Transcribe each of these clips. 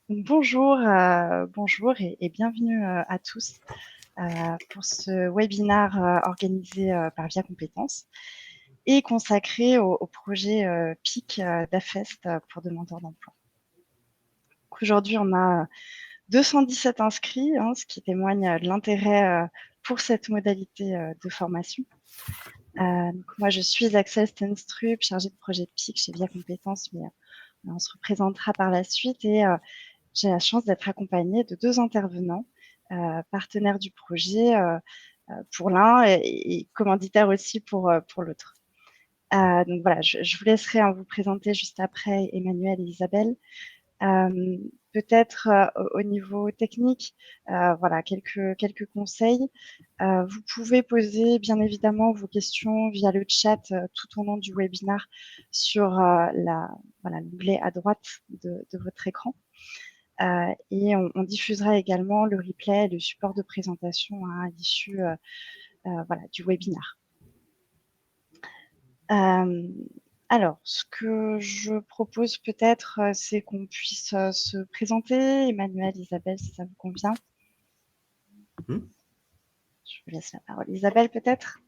Donc, bonjour et bienvenue à tous pour ce webinaire organisé par Via Compétences et consacré au projet PIC d'AFEST pour demandeurs d'emploi. Aujourd'hui, on a 217 inscrits, ce qui témoigne de l'intérêt pour cette modalité de formation. Donc moi, je suis Axel Stenstrup, chargée de projet PIC chez Via Compétences, mais on se représentera par la suite et j'ai la chance d'être accompagnée de deux intervenants, partenaires du projet pour l'un et commanditaires aussi pour l'autre. Donc voilà, je vous laisserai vous présenter juste après Emmanuel et Isabelle. Peut-être au niveau technique, voilà, quelques conseils. Vous pouvez poser bien évidemment vos questions via le chat tout au long du webinaire sur l'onglet à droite de votre écran. Et on diffusera également le replay et le support de présentation à l'issue du webinaire. Alors, ce que je propose peut-être, c'est qu'on puisse se présenter. Emmanuel, Isabelle, si ça vous convient. Je vous laisse la parole. Isabelle, peut-être.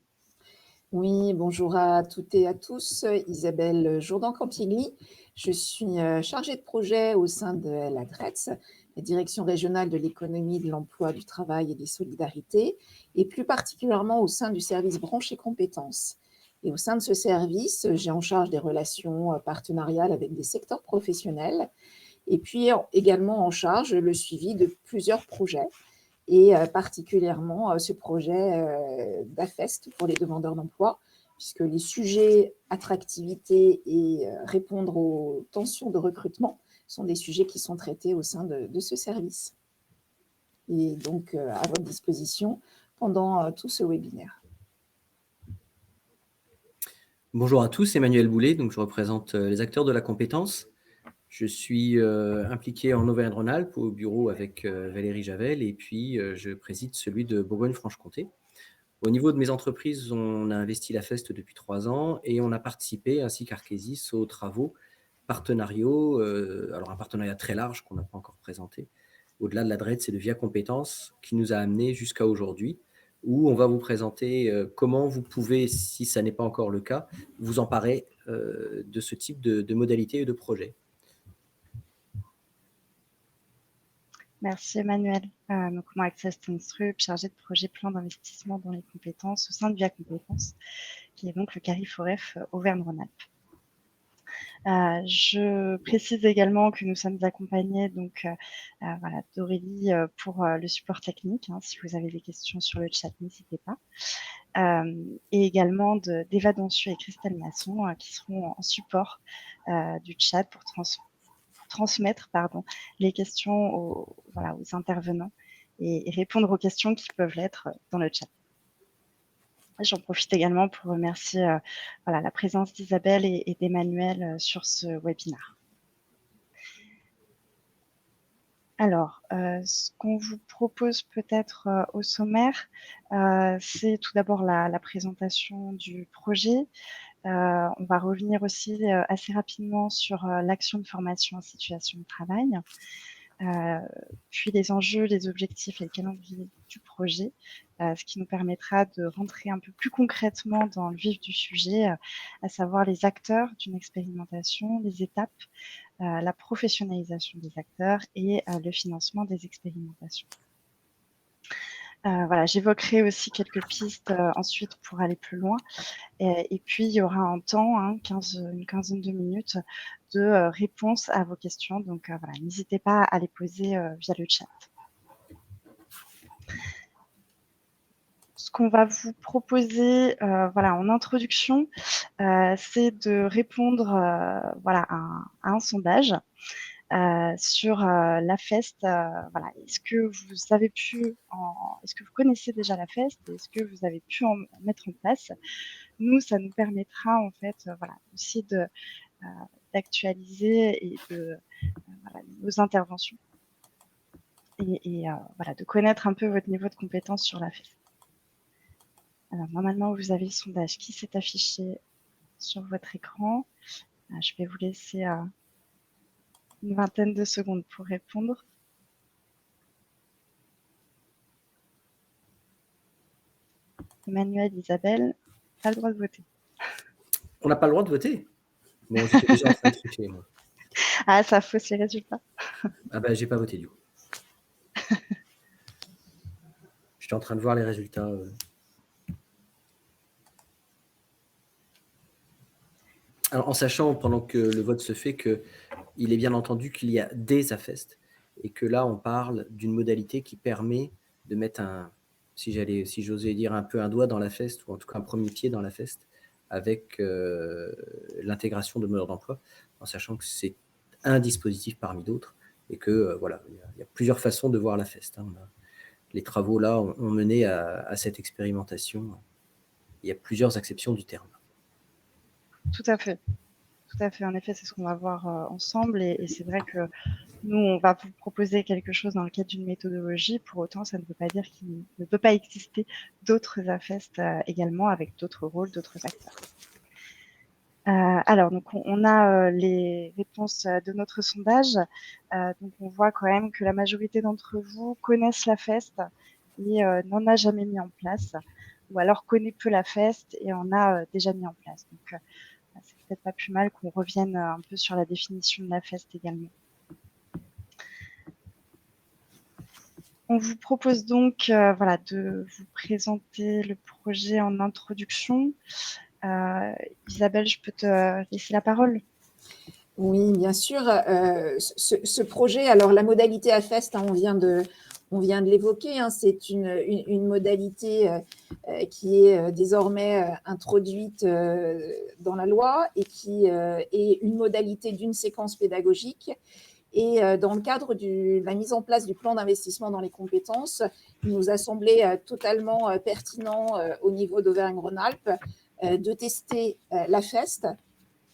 Oui, bonjour à toutes et à tous. Isabelle Jourdan-Campigny. Je suis chargée de projet au sein de la DRETS, la Direction régionale de l'économie, de l'emploi, du travail et des solidarités, et plus particulièrement au sein du service branches et compétences. Et au sein de ce service, j'ai en charge des relations partenariales avec des secteurs professionnels, et puis également en charge le suivi de plusieurs projets, et particulièrement ce projet d'AFEST pour les demandeurs d'emploi, puisque les sujets attractivité et répondre aux tensions de recrutement sont des sujets qui sont traités au sein de ce service. Et donc, à votre disposition pendant tout ce webinaire. Bonjour à tous, Emmanuel Boulet, donc je représente les acteurs de la compétence. Je suis impliqué en Auvergne-Rhône-Alpes au bureau avec Valérie Javel et puis je préside celui de Bourgogne-Franche-Comté. Au niveau de mes entreprises, on a investi la FEST depuis 3 ans et on a participé, ainsi qu'Arkésis, aux travaux partenariaux, alors un partenariat très large qu'on n'a pas encore présenté, au-delà de la DRETS et de Via Compétences, qui nous a amenés jusqu'à aujourd'hui, où on va vous présenter comment vous pouvez, si ça n'est pas encore le cas, vous emparer de ce type de modalités et de projets. Merci Emmanuel. Donc moi, Axel Stenstrup, chargée de projet plan d'investissement dans les compétences au sein de Via Compétences, qui est donc le CARIFOREF Auvergne-Rhône-Alpes. Je précise également que nous sommes accompagnés d'Aurélie pour le support technique. Si vous avez des questions sur le chat, n'hésitez pas. Et également d'Eva Donsu et Christelle Masson qui seront en support du chat pour transmettre les questions aux intervenants et répondre aux questions qui peuvent l'être dans le chat. J'en profite également pour remercier la présence d'Isabelle et d'Emmanuel sur ce webinaire. Alors, ce qu'on vous propose peut-être au sommaire, c'est tout d'abord la présentation du projet. On va revenir aussi assez rapidement sur l'action de formation en situation de travail. Puis les enjeux, les objectifs et le calendrier du projet, ce qui nous permettra de rentrer un peu plus concrètement dans le vif du sujet, à savoir les acteurs d'une expérimentation, les étapes, la professionnalisation des acteurs et le financement des expérimentations. J'évoquerai aussi quelques pistes ensuite pour aller plus loin. Et puis, il y aura un temps, une quinzaine de minutes, de réponse à vos questions. Donc, n'hésitez pas à les poser via le chat. Ce qu'on va vous proposer en introduction, c'est de répondre à un sondage sur la FEST. Est-ce que vous connaissez déjà la FEST? Est-ce que vous avez pu en mettre en place? Nous, ça nous permettra en fait aussi d'actualiser et de nos interventions et de connaître un peu votre niveau de compétence sur la FEST. Alors normalement, vous avez le sondage qui s'est affiché sur votre écran. Je vais vous laisser une vingtaine de secondes pour répondre. Emmanuel, Isabelle, pas le droit de voter. On n'a pas le droit de voter? Bon, j'étais déjà en train de tricher, moi. Ah, ça fausse les résultats. Ah bah, j'ai pas voté, du coup. J'étais en train de voir les résultats. Alors, en sachant, pendant que le vote se fait, qu'il est bien entendu qu'il y a des AFEST et que là, on parle d'une modalité qui permet de mettre si j'osais dire un peu un doigt dans la feste, ou en tout cas un premier pied dans la feste, avec l'intégration de demandeurs d'emploi, en sachant que c'est un dispositif parmi d'autres et que voilà, il y a plusieurs façons de voir la feste. Les travaux là ont mené à cette expérimentation. Il y a plusieurs acceptions du terme. Tout à fait. Tout à fait. En effet, c'est ce qu'on va voir ensemble. Et c'est vrai que nous, on va vous proposer quelque chose dans le cadre d'une méthodologie. Pour autant, ça ne veut pas dire qu'il ne peut pas exister d'autres AFEST également avec d'autres rôles, d'autres acteurs. Alors, donc, on a les réponses de notre sondage. Donc, on voit quand même que la majorité d'entre vous connaissent la FEST et n'en a jamais mis en place, ou alors connaît peu la FEST et en a déjà mis en place. Donc, c'est peut-être pas plus mal qu'on revienne un peu sur la définition de la FEST également. On vous propose donc voilà, de vous présenter le projet en introduction. Isabelle, je peux te laisser la parole. Oui, bien sûr. Ce projet, alors la modalité AFEST, on vient de l'évoquer, c'est une modalité qui est désormais introduite dans la loi et qui est une modalité d'une séquence pédagogique. Et dans le cadre de la mise en place du plan d'investissement dans les compétences, il nous a semblé totalement pertinent au niveau d'Auvergne-Rhône-Alpes de tester la FEST,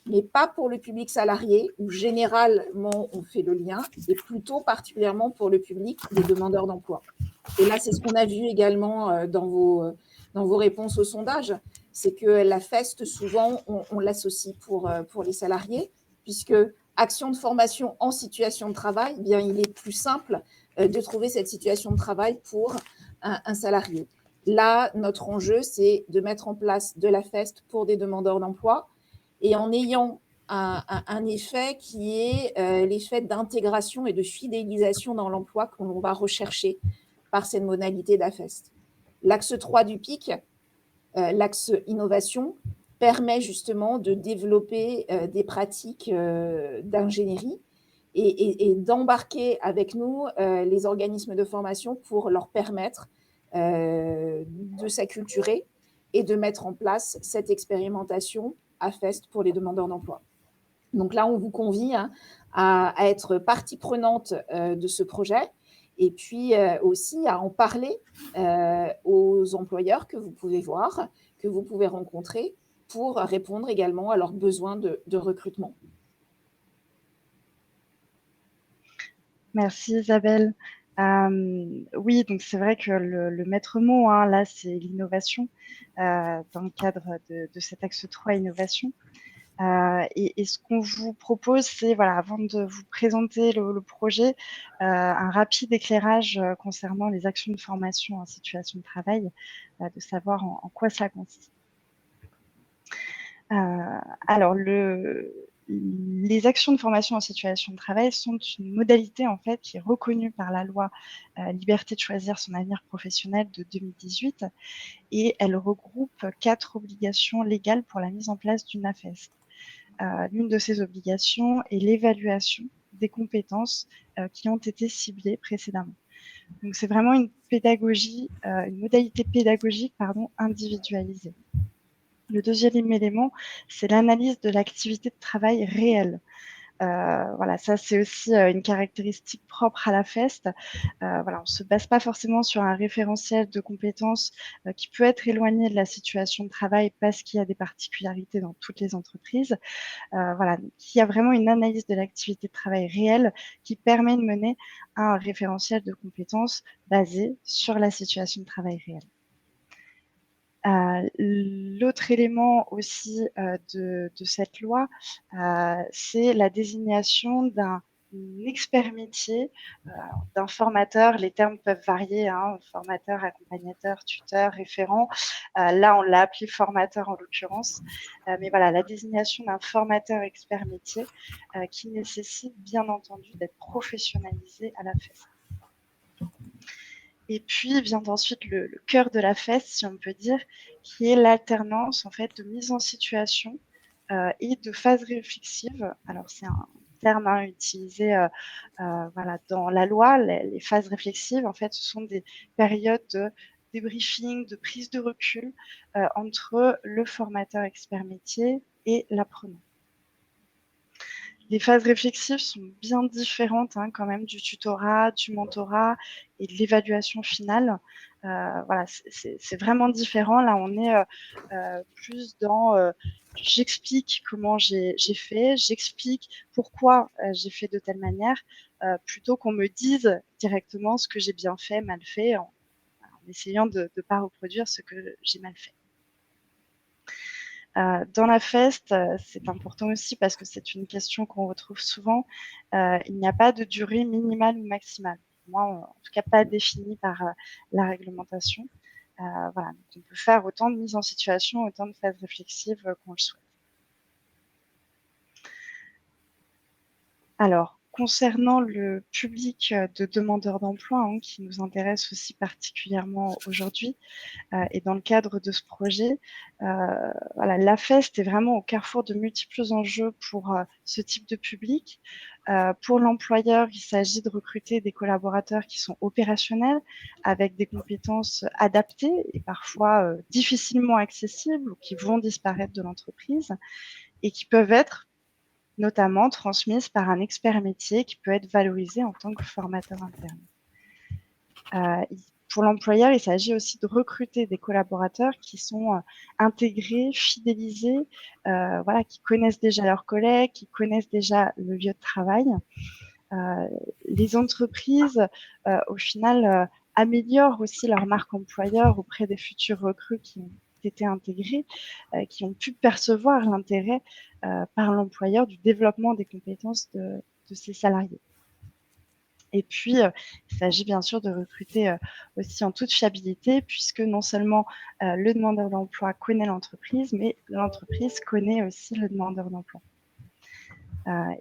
mais pas pour le public salarié, où généralement on fait le lien, et plutôt particulièrement pour le public des demandeurs d'emploi. Et là, c'est ce qu'on a vu également dans vos réponses au sondage, c'est que la FEST, souvent, on l'associe pour les salariés, puisque action de formation en situation de travail, bien, il est plus simple de trouver cette situation de travail pour un salarié. Là, notre enjeu, c'est de mettre en place de la FEST pour des demandeurs d'emploi et en ayant un effet qui est l'effet d'intégration et de fidélisation dans l'emploi que l'on va rechercher par cette modalité d'AFEST. L'axe 3 du PIC, l'axe innovation, permet justement de développer des pratiques d'ingénierie et d'embarquer avec nous les organismes de formation pour leur permettre de s'acculturer et de mettre en place cette expérimentation AFEST pour les demandeurs d'emploi. Donc là, on vous convie à être partie prenante de ce projet et puis aussi à en parler aux employeurs que vous pouvez voir, que vous pouvez rencontrer pour répondre également à leurs besoins de recrutement. Merci Isabelle. Oui, donc c'est vrai que le maître mot, là, c'est l'innovation dans le cadre de cet axe 3 innovation. Et ce qu'on vous propose, c'est, voilà, avant de vous présenter le projet, un rapide éclairage concernant les actions de formation en situation de travail, de savoir en quoi ça consiste. Alors, les actions de formation en situation de travail sont une modalité en fait qui est reconnue par la loi Liberté de choisir son avenir professionnel de 2018 et elle regroupe 4 obligations légales pour la mise en place d'une AFEST. L'une de ces obligations est l'évaluation des compétences qui ont été ciblées précédemment. Donc c'est vraiment une pédagogie, une modalité pédagogique individualisée. Le deuxième élément, c'est l'analyse de l'activité de travail réelle. Voilà, ça c'est aussi une caractéristique propre à la FEST. Voilà, on ne se base pas forcément sur un référentiel de compétences qui peut être éloigné de la situation de travail parce qu'il y a des particularités dans toutes les entreprises. Voilà, il y a vraiment une analyse de l'activité de travail réelle qui permet de mener un référentiel de compétences basé sur la situation de travail réelle. L'autre élément aussi de cette loi, c'est la désignation d'un expert métier d'un formateur. Les termes peuvent varier, formateur, accompagnateur, tuteur, référent. Là, on l'a appelé formateur en l'occurrence. Mais voilà, la désignation d'un formateur expert métier qui nécessite bien entendu d'être professionnalisé à la FEST. Et puis vient ensuite le cœur de la FEST, si on peut dire, qui est l'alternance en fait de mise en situation et de phase réflexive. Alors c'est un terme utilisé voilà, dans la loi. Les phases réflexives, en fait, ce sont des périodes de débriefing, de prise de recul entre le formateur expert métier et l'apprenant. Les phases réflexives sont bien différentes quand même du tutorat, du mentorat et de l'évaluation finale. Voilà, c'est vraiment différent. Là, on est plus dans j'explique comment j'ai fait, j'explique pourquoi j'ai fait de telle manière, plutôt qu'on me dise directement ce que j'ai bien fait, mal fait, en essayant de ne pas reproduire ce que j'ai mal fait. Dans la FEST, c'est important aussi parce que c'est une question qu'on retrouve souvent. Il n'y a pas de durée minimale ou maximale. Moi, en tout cas, pas définie par la réglementation. Voilà, donc on peut faire autant de mises en situation, autant de phases réflexives qu'on le souhaite. Alors, concernant le public de demandeurs d'emploi qui nous intéresse aussi particulièrement aujourd'hui, et dans le cadre de ce projet, voilà, la FEST est vraiment au carrefour de multiples enjeux pour ce type de public. Pour l'employeur, il s'agit de recruter des collaborateurs qui sont opérationnels, avec des compétences adaptées et parfois difficilement accessibles ou qui vont disparaître de l'entreprise et qui peuvent être notamment transmises par un expert métier qui peut être valorisé en tant que formateur interne. Pour l'employeur, il s'agit aussi de recruter des collaborateurs qui sont intégrés, fidélisés, voilà, qui connaissent déjà leurs collègues, qui connaissent déjà le lieu de travail. Les entreprises, au final, améliorent aussi leur marque employeur auprès des futurs recrues qui ont été intégrés, qui ont pu percevoir l'intérêt par l'employeur du développement des compétences de ses salariés. Et puis, il s'agit bien sûr de recruter aussi en toute fiabilité, puisque non seulement le demandeur d'emploi connaît l'entreprise, mais l'entreprise connaît aussi le demandeur d'emploi.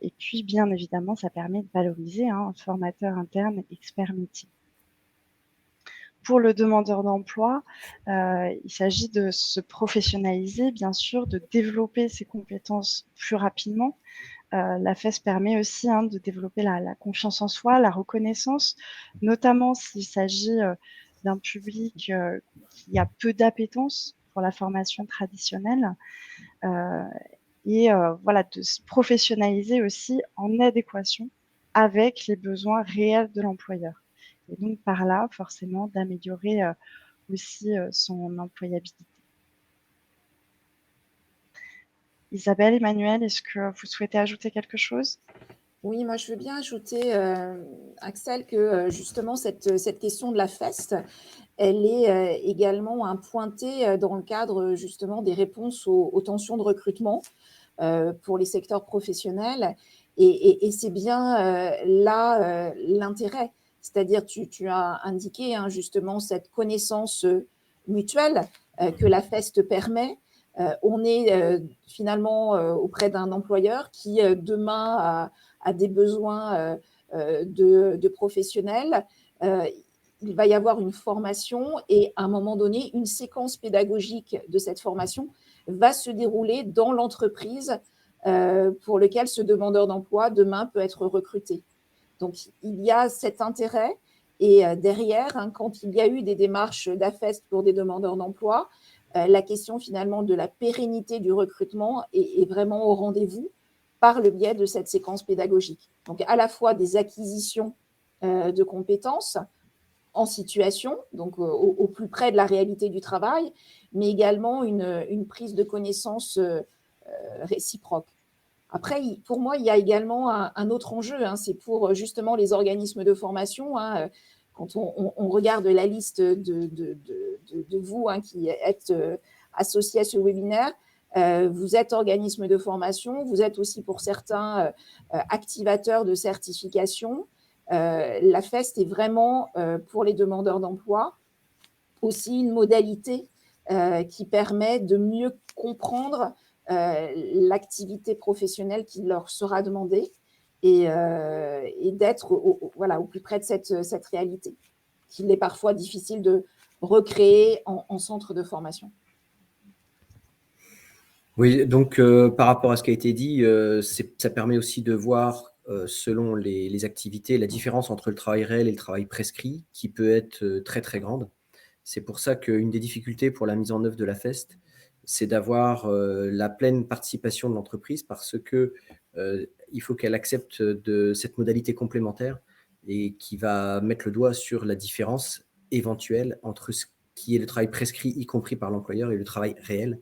Et puis, bien évidemment, ça permet de valoriser un formateur interne expert métier. Pour le demandeur d'emploi, il s'agit de se professionnaliser, bien sûr, de développer ses compétences plus rapidement. La FEST permet aussi de développer la confiance en soi, la reconnaissance, notamment s'il s'agit d'un public qui a peu d'appétence pour la formation traditionnelle. Et voilà, de se professionnaliser aussi en adéquation avec les besoins réels de l'employeur. Et donc, par là, forcément, d'améliorer aussi son employabilité. Isabelle, Emmanuel, est-ce que vous souhaitez ajouter quelque chose ? Oui, moi je veux bien ajouter, Axel, que justement cette question de la FEST, elle est également pointée dans le cadre justement des réponses aux tensions de recrutement pour les secteurs professionnels. Et c'est bien là l'intérêt. C'est-à-dire, tu as indiqué justement cette connaissance mutuelle que la FEST permet. On est finalement auprès d'un employeur qui demain a des besoins de professionnels. Il va y avoir une formation et à un moment donné, une séquence pédagogique de cette formation va se dérouler dans l'entreprise pour lequel ce demandeur d'emploi demain peut être recruté. Donc, il y a cet intérêt et derrière, quand il y a eu des démarches d'AFEST pour des demandeurs d'emploi, la question finalement de la pérennité du recrutement est vraiment au rendez-vous par le biais de cette séquence pédagogique. Donc, à la fois des acquisitions de compétences en situation, donc au plus près de la réalité du travail, mais également une prise de connaissance réciproque. Après, pour moi, il y a également un autre enjeu, c'est pour justement les organismes de formation. Quand on regarde la liste de vous qui êtes associés à ce webinaire, Vous êtes organisme de formation, vous êtes aussi pour certains activateurs de certification. La FEST est vraiment, pour les demandeurs d'emploi, aussi une modalité qui permet de mieux comprendre l'activité professionnelle qui leur sera demandée et d'être au plus près de cette réalité, qu'il est parfois difficile de recréer en centre de formation. Oui, donc par rapport à ce qui a été dit, ça permet aussi de voir, selon les activités, la différence entre le travail réel et le travail prescrit, qui peut être très, très grande. C'est pour ça qu'une des difficultés pour la mise en œuvre de la FEST, c'est d'avoir la pleine participation de l'entreprise parce que il faut qu'elle accepte de cette modalité complémentaire et qui va mettre le doigt sur la différence éventuelle entre ce qui est le travail prescrit, y compris par l'employeur, et le travail réel.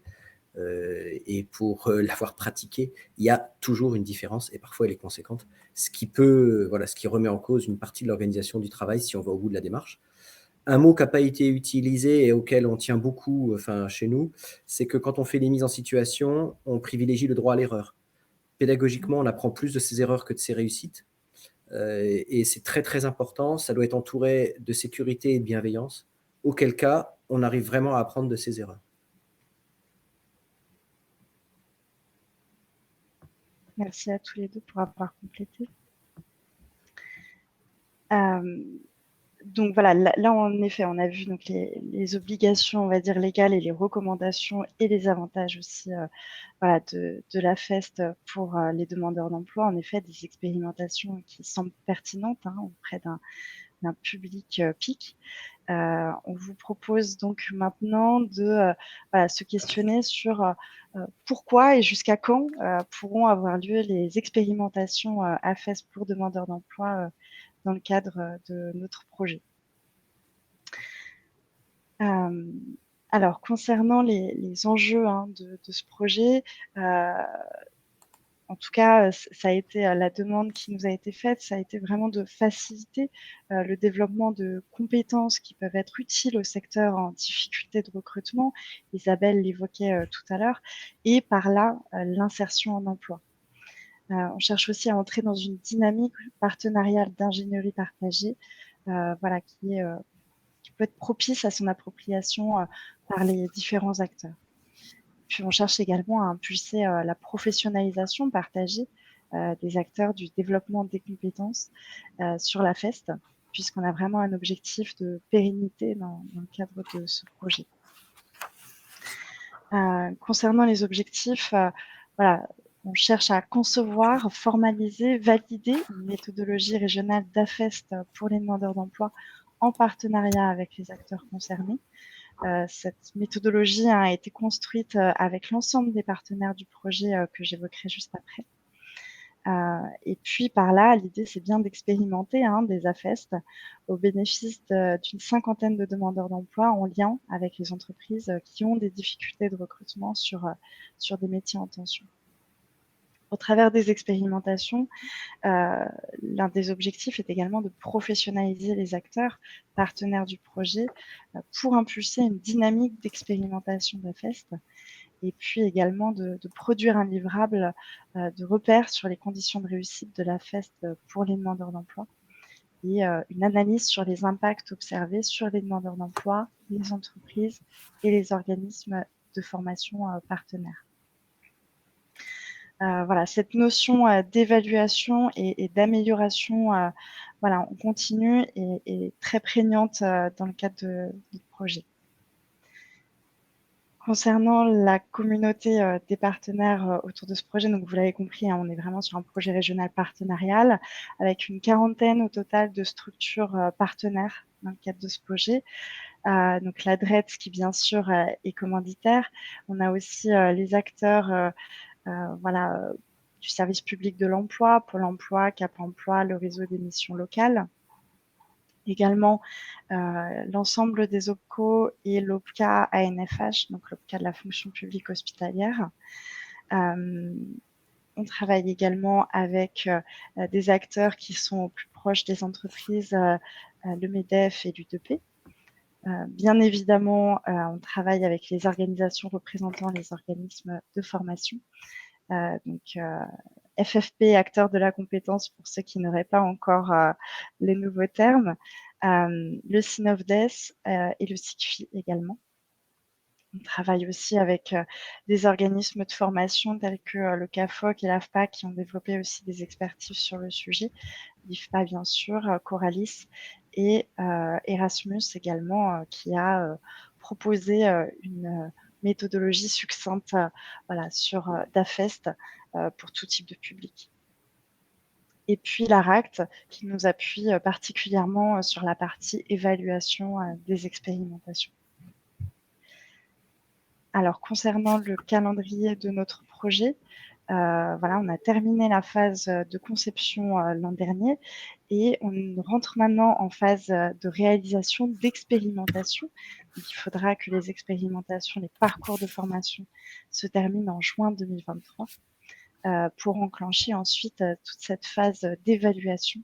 Et pour l'avoir pratiqué, il y a toujours une différence et parfois elle est conséquente, ce qui remet en cause une partie de l'organisation du travail si on va au bout de la démarche. Un mot qui n'a pas été utilisé et auquel on tient beaucoup, chez nous, c'est que quand on fait des mises en situation, on privilégie le droit à l'erreur. Pédagogiquement, on apprend plus de ses erreurs que de ses réussites. Et c'est très, très important. Ça doit être entouré de sécurité et de bienveillance, auquel cas, on arrive vraiment à apprendre de ses erreurs. Merci à tous les deux pour avoir complété. Donc voilà, là en effet, on a vu donc les obligations, on va dire, légales et les recommandations et les avantages aussi voilà, de la FEST pour les demandeurs d'emploi. En effet, des expérimentations qui semblent pertinentes auprès d'un public PIC. On vous propose donc maintenant de voilà, se questionner sur pourquoi et jusqu'à quand pourront avoir lieu les expérimentations à FEST pour demandeurs d'emploi dans le cadre de notre projet. Alors, concernant les enjeux de ce projet, en tout cas, ça a été la demande qui nous a été faite, ça a été vraiment de faciliter le développement de compétences qui peuvent être utiles au secteur en difficulté de recrutement. Isabelle l'évoquait tout à l'heure, et par là, l'insertion en emploi. On cherche aussi à entrer dans une dynamique partenariale d'ingénierie partagée, voilà, qui peut être propice à son appropriation par les différents acteurs. Puis on cherche également à impulser la professionnalisation partagée des acteurs du développement des compétences sur la FEST, puisqu'on a vraiment un objectif de pérennité dans le cadre de ce projet. Concernant les objectifs, voilà, on cherche à concevoir, formaliser, valider une méthodologie régionale d'AFEST pour les demandeurs d'emploi en partenariat avec les acteurs concernés. Cette méthodologie a été construite avec l'ensemble des partenaires du projet que j'évoquerai juste après. Et puis par là, l'idée, c'est bien d'expérimenter des AFEST au bénéfice d'une cinquantaine de demandeurs d'emploi en lien avec les entreprises qui ont des difficultés de recrutement sur des métiers en tension. Au travers des expérimentations, l'un des objectifs est également de professionnaliser les acteurs partenaires du projet pour impulser une dynamique d'expérimentation d'AFEST et puis également de produire un livrable de repères sur les conditions de réussite de la FEST pour les demandeurs d'emploi et une analyse sur les impacts observés sur les demandeurs d'emploi, les entreprises et les organismes de formation partenaires. Voilà, cette notion d'évaluation et d'amélioration, voilà, on continue et très prégnante dans le cadre du projet. Concernant la communauté des partenaires autour de ce projet, donc vous l'avez compris, on est vraiment sur un projet régional partenarial avec une quarantaine au total de structures partenaires dans le cadre de ce projet. Donc la DRETS qui bien sûr est commanditaire. On a aussi les acteurs voilà, du service public de l'emploi, Pôle emploi, Cap emploi, le réseau des missions locales. Également, l'ensemble des OPCO et l'OPCA ANFH, donc l'OPCA de la fonction publique hospitalière. On travaille également avec des acteurs qui sont au plus proches des entreprises, le MEDEF et l'UDP. Bien évidemment, on travaille avec les organisations représentant les organismes de formation. Donc, FFP, acteurs de la compétence, pour ceux qui n'auraient pas encore les nouveaux termes, le CINOFDES et le SICFI également. On travaille aussi avec des organismes de formation tels que le CAFOC et l'AFPA qui ont développé aussi des expertises sur le sujet. L'IFPA, bien sûr, Coralis et Erasmus également, qui a proposé une méthodologie succincte voilà, sur DAFEST pour tout type de public. Et puis l'ARACT qui nous appuie particulièrement sur la partie évaluation des expérimentations. Alors, concernant le calendrier de notre projet, voilà, on a terminé la phase de conception l'an dernier et on rentre maintenant en phase de réalisation d'expérimentation. Donc, il faudra que les expérimentations, les parcours de formation se terminent en juin 2023 pour enclencher ensuite toute cette phase d'évaluation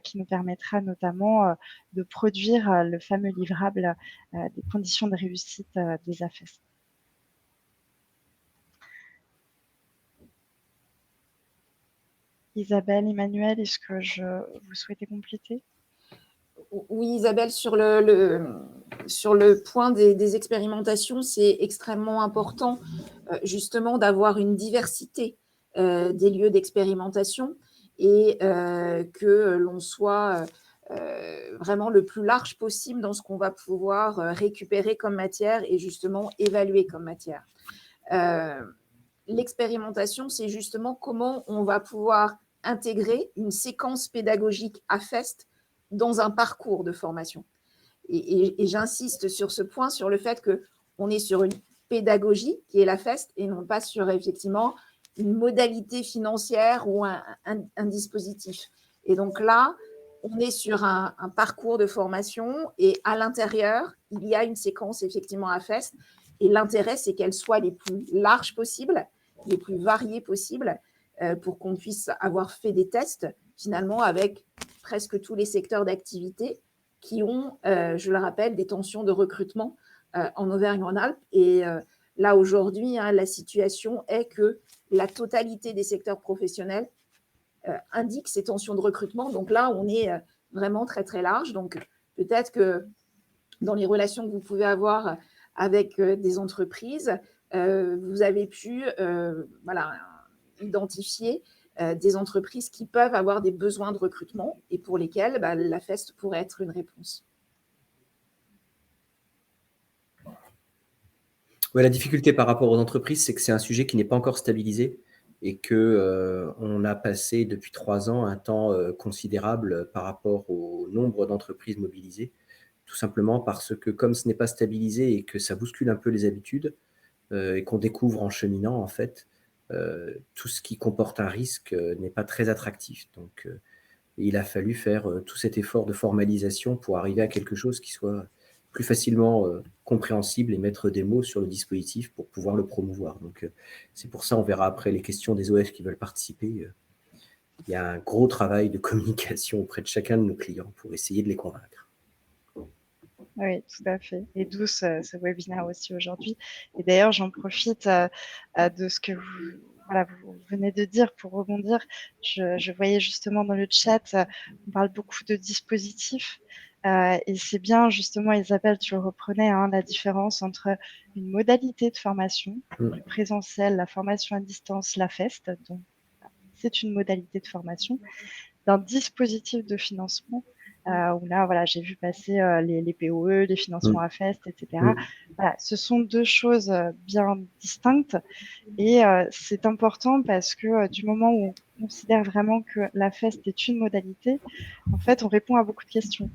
qui nous permettra notamment de produire le fameux livrable des conditions de réussite des AFES. Isabelle, Emmanuel, est-ce que vous souhaitez compléter? Oui, Isabelle, sur le point des expérimentations, c'est extrêmement important justement d'avoir une diversité des lieux d'expérimentation et que l'on soit vraiment le plus large possible dans ce qu'on va pouvoir récupérer comme matière et justement évaluer comme matière. L'expérimentation, c'est justement comment on va pouvoir intégrer une séquence pédagogique AFEST dans un parcours de formation. Et j'insiste sur ce point, sur le fait qu'on est sur une pédagogie qui est l'AFEST et non pas sur effectivement une modalité financière ou un dispositif. Et donc là, on est sur un parcours de formation et à l'intérieur, il y a une séquence effectivement AFEST et l'intérêt, c'est qu'elle soit les plus larges possibles, les plus variées possibles pour qu'on puisse avoir fait des tests finalement avec presque tous les secteurs d'activité qui ont, je le rappelle, des tensions de recrutement en Auvergne-Rhône-Alpes. Et là, aujourd'hui, la situation est que la totalité des secteurs professionnels indique ces tensions de recrutement. Donc là, on est vraiment très, très large. Donc peut-être que dans les relations que vous pouvez avoir avec des entreprises, vous avez pu voilà, identifier des entreprises qui peuvent avoir des besoins de recrutement et pour lesquels la FEST pourrait être une réponse. Ouais, la difficulté par rapport aux entreprises, c'est que c'est un sujet qui n'est pas encore stabilisé et qu'on a passé depuis 3 ans un temps considérable par rapport au nombre d'entreprises mobilisées, tout simplement parce que comme ce n'est pas stabilisé et que ça bouscule un peu les habitudes et qu'on découvre en cheminant, en fait, tout ce qui comporte un risque n'est pas très attractif. Donc, il a fallu faire tout cet effort de formalisation pour arriver à quelque chose qui soit plus facilement compréhensible et mettre des mots sur le dispositif pour pouvoir le promouvoir. Donc, c'est pour ça, on verra après les questions des OF qui veulent participer. Il y a un gros travail de communication auprès de chacun de nos clients pour essayer de les convaincre. Oui, tout à fait. Et d'où ce webinaire aussi aujourd'hui. Et d'ailleurs, j'en profite de ce que vous venez de dire pour rebondir. Je voyais justement dans le chat, on parle beaucoup de dispositifs. Et c'est bien, justement, Isabelle, tu le reprenais, la différence entre une modalité de formation, le présentiel, la formation à distance, la FEST, donc c'est une modalité de formation, d'un dispositif de financement où là, voilà, j'ai vu passer les POE, les financements à FEST, etc. Voilà, ce sont deux choses bien distinctes et c'est important parce que du moment où on considère vraiment que la FEST est une modalité, en fait, on répond à beaucoup de questions.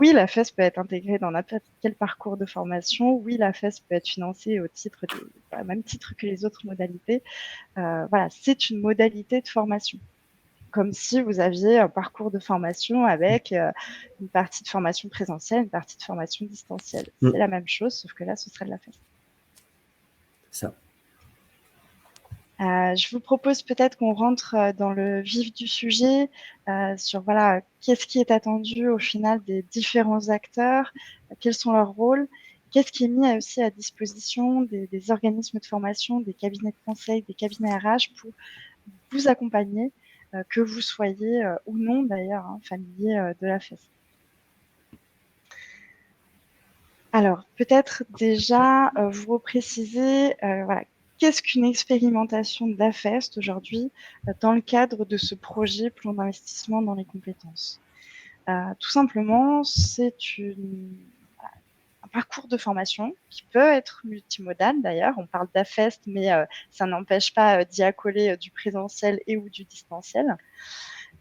Oui, la FEST peut être intégrée dans n'importe quel parcours de formation. Oui, la FEST peut être financée au même titre que les autres modalités. Voilà, c'est une modalité de formation. Comme si vous aviez un parcours de formation avec une partie de formation présentielle, une partie de formation distancielle. C'est la même chose, sauf que là, ce serait de la FEST. Ça. Je vous propose peut-être qu'on rentre dans le vif du sujet sur voilà, qu'est-ce qui est attendu au final des différents acteurs, quels sont leurs rôles, qu'est-ce qui est mis aussi à disposition des organismes de formation, des cabinets de conseil, des cabinets RH pour vous accompagner, que vous soyez ou non d'ailleurs familier de la FEST. Alors, peut-être déjà vous repréciser voilà, qu'est-ce qu'une expérimentation d'AFEST aujourd'hui dans le cadre de ce projet plan d'investissement dans les compétences. Tout simplement, c'est un parcours de formation qui peut être multimodal d'ailleurs. On parle d'AFEST, mais ça n'empêche pas d'y accoler du présentiel et ou du distanciel.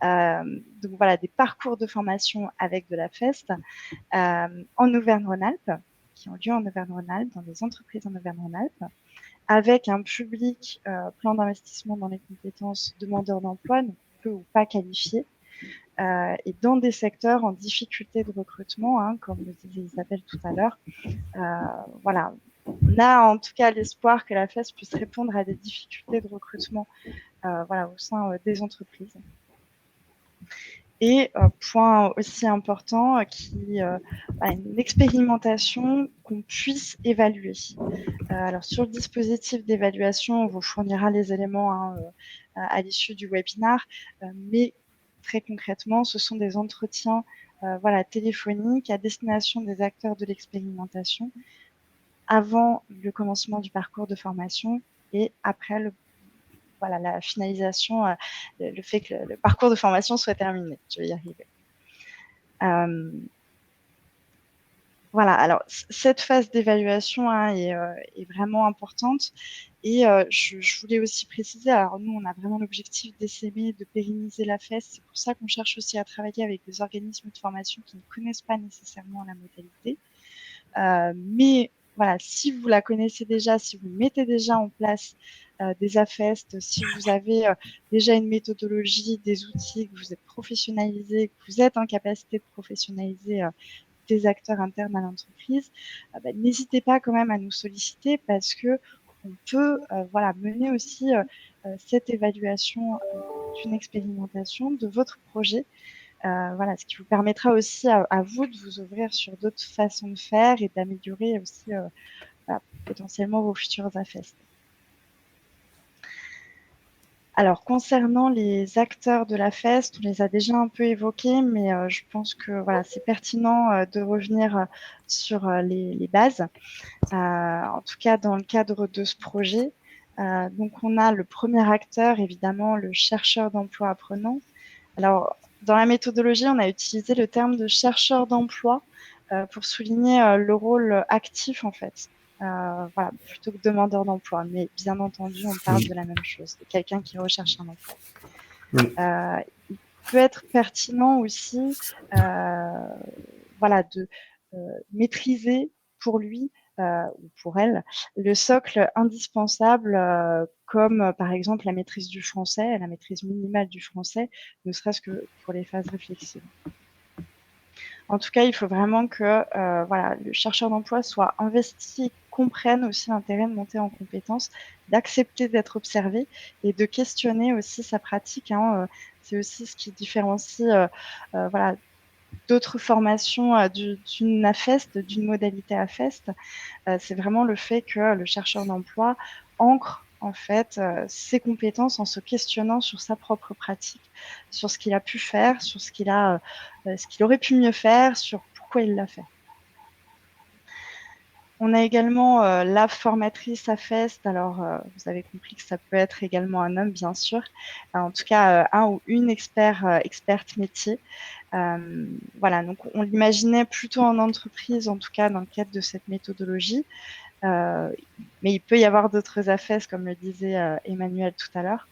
Donc voilà, des parcours de formation avec de l'AFEST en Auvergne-Rhône-Alpes, qui ont lieu en Auvergne-Rhône-Alpes, dans des entreprises en Auvergne-Rhône-Alpes, avec un public plan d'investissement dans les compétences demandeurs d'emploi, donc peu ou pas qualifiés, et dans des secteurs en difficulté de recrutement, comme le disait Isabelle tout à l'heure. Voilà, on a en tout cas l'espoir que la FES puisse répondre à des difficultés de recrutement voilà, au sein des entreprises. Et point aussi important, une expérimentation qu'on puisse évaluer. Alors sur le dispositif d'évaluation, on vous fournira les éléments à l'issue du webinaire, mais très concrètement, ce sont des entretiens voilà, téléphoniques à destination des acteurs de l'expérimentation avant le commencement du parcours de formation et après voilà, la finalisation, le fait que le parcours de formation soit terminé. Je vais y arriver. Voilà, alors cette phase d'évaluation est vraiment importante et je voulais aussi préciser, alors nous on a vraiment l'objectif d'essaimer de pérenniser la FES, c'est pour ça qu'on cherche aussi à travailler avec des organismes de formation qui ne connaissent pas nécessairement la modalité, mais voilà, si vous la connaissez déjà, si vous mettez déjà en place des AFEST, si vous avez déjà une méthodologie, des outils, que vous êtes professionnalisé, que vous êtes en capacité de professionnaliser des acteurs internes à l'entreprise, n'hésitez pas quand même à nous solliciter parce que on peut voilà, mener aussi cette évaluation d'une expérimentation de votre projet. Voilà, ce qui vous permettra aussi à vous de vous ouvrir sur d'autres façons de faire et d'améliorer aussi voilà, potentiellement vos futurs AFEST. Alors, concernant les acteurs de la FEST, on les a déjà un peu évoqués, mais je pense que voilà, c'est pertinent de revenir sur les bases. En tout cas, dans le cadre de ce projet, donc on a le premier acteur, évidemment, le chercheur d'emploi apprenant. Alors, dans la méthodologie, on a utilisé le terme de chercheur d'emploi pour souligner le rôle actif, en fait. Voilà, plutôt que demandeur d'emploi. Mais bien entendu, on parle de la même chose, de quelqu'un qui recherche un emploi. Il peut être pertinent aussi voilà, de maîtriser pour lui ou pour elle le socle indispensable comme par exemple la maîtrise du français, la maîtrise minimale du français, ne serait-ce que pour les phases réflexives. En tout cas, il faut vraiment que voilà, le chercheur d'emploi soit investi et comprenne aussi l'intérêt de monter en compétences, d'accepter d'être observé et de questionner aussi sa pratique. C'est aussi ce qui différencie voilà, d'autres formations d'une AFEST, d'une modalité AFEST. C'est vraiment le fait que le chercheur d'emploi ancre en fait ses compétences en se questionnant sur sa propre pratique, sur ce qu'il a pu faire, sur ce qu'il aurait pu mieux faire, sur pourquoi il l'a fait. On a également la formatrice AFEST. Alors, vous avez compris que ça peut être également un homme, bien sûr. En tout cas, un ou une experte métier. Voilà, donc on l'imaginait plutôt en entreprise, en tout cas dans le cadre de cette méthodologie. Mais il peut y avoir d'autres AFEST, comme le disait Emmanuel tout à l'heure.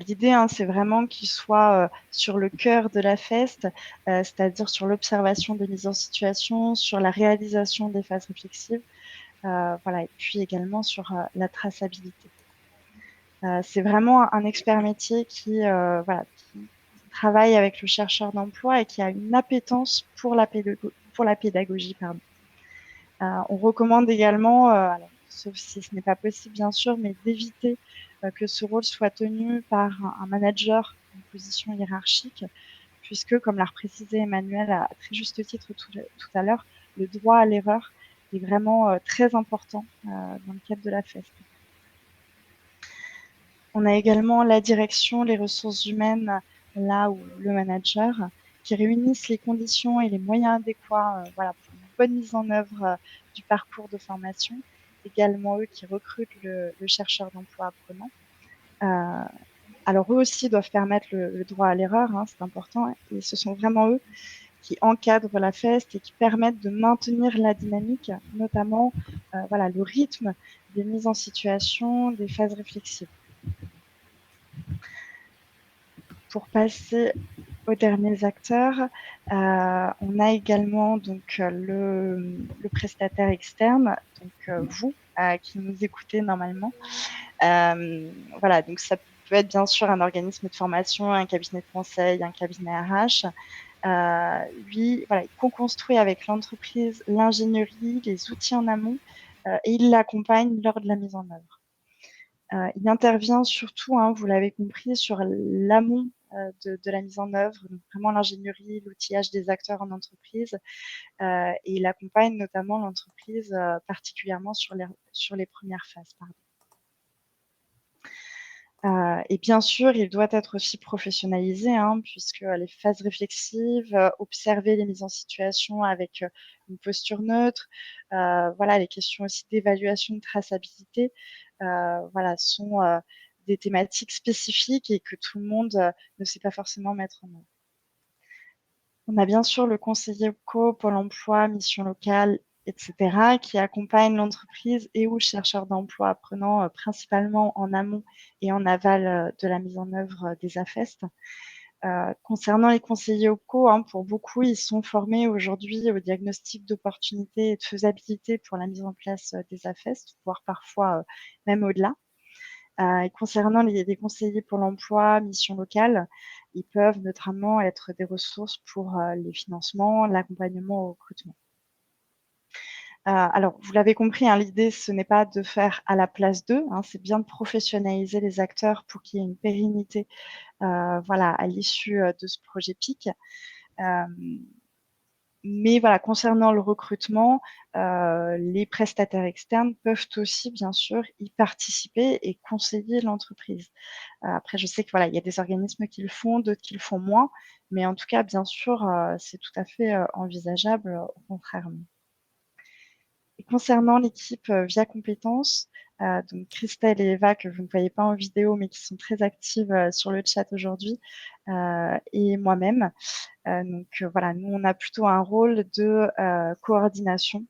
L'idée, c'est vraiment qu'il soit sur le cœur de la FEST, c'est-à-dire sur l'observation des mises en situation, sur la réalisation des phases réflexives, voilà, et puis également sur la traçabilité. C'est vraiment un expert métier qui, voilà, qui travaille avec le chercheur d'emploi et qui a une appétence pour la pédagogie. Pardon. On recommande également, alors, sauf si ce n'est pas possible bien sûr, mais d'éviter que ce rôle soit tenu par un manager en position hiérarchique, puisque, comme l'a précisé Emmanuel à très juste titre tout à l'heure, le droit à l'erreur est vraiment très important dans le cadre de la FEST. On a également la direction, les ressources humaines, là où le manager, qui réunissent les conditions et les moyens adéquats voilà, pour une bonne mise en œuvre du parcours de formation. Également eux qui recrutent le chercheur d'emploi apprenant. Alors eux aussi doivent permettre le droit à l'erreur, hein, c'est important, et ce sont vraiment eux qui encadrent la FEST et qui permettent de maintenir la dynamique, notamment voilà, le rythme des mises en situation, des phases réflexives. Pour passer aux derniers acteurs, on a également donc le prestataire externe, donc vous qui nous écoutez normalement. Voilà, donc ça peut être bien sûr un organisme de formation, un cabinet de conseil, un cabinet RH. Lui, voilà, il co-construit avec l'entreprise l'ingénierie, les outils en amont et il l'accompagne lors de la mise en œuvre. Il intervient surtout, hein, vous l'avez compris, sur l'amont de la mise en œuvre, donc vraiment l'ingénierie, l'outillage des acteurs en entreprise, et il accompagne notamment l'entreprise particulièrement sur les premières phases. Et bien sûr, il doit être aussi professionnalisé, hein, puisque les phases réflexives, observer les mises en situation avec une posture neutre, voilà, les questions aussi d'évaluation de traçabilité, voilà, sont des thématiques spécifiques et que tout le monde ne sait pas forcément mettre en œuvre. On a bien sûr le conseiller co, Pôle emploi, mission locale, etc., qui accompagne l'entreprise et ou le chercheur d'emploi apprenant principalement en amont et en aval de la mise en œuvre des AFEST. Concernant les conseillers OPCO, hein, pour beaucoup, ils sont formés aujourd'hui au diagnostic d'opportunité et de faisabilité pour la mise en place des AFEST, voire parfois même au-delà. Et concernant les conseillers pour l'emploi, mission locale, ils peuvent notamment être des ressources pour les financements, l'accompagnement au recrutement. Alors, vous l'avez compris, hein, l'idée, ce n'est pas de faire à la place d'eux, hein, c'est bien de professionnaliser les acteurs pour qu'il y ait une pérennité voilà, à l'issue de ce projet PIC. Mais voilà, concernant le recrutement, les prestataires externes peuvent aussi, bien sûr, y participer et conseiller l'entreprise. Après, je sais que voilà, il y a des organismes qui le font, d'autres qui le font moins, mais en tout cas, bien sûr, c'est tout à fait envisageable, au contraire. Et concernant l'équipe Via Compétences, donc Christelle et Eva, que vous ne voyez pas en vidéo, mais qui sont très actives sur le chat aujourd'hui, et moi-même. Donc voilà, nous, on a plutôt un rôle de coordination.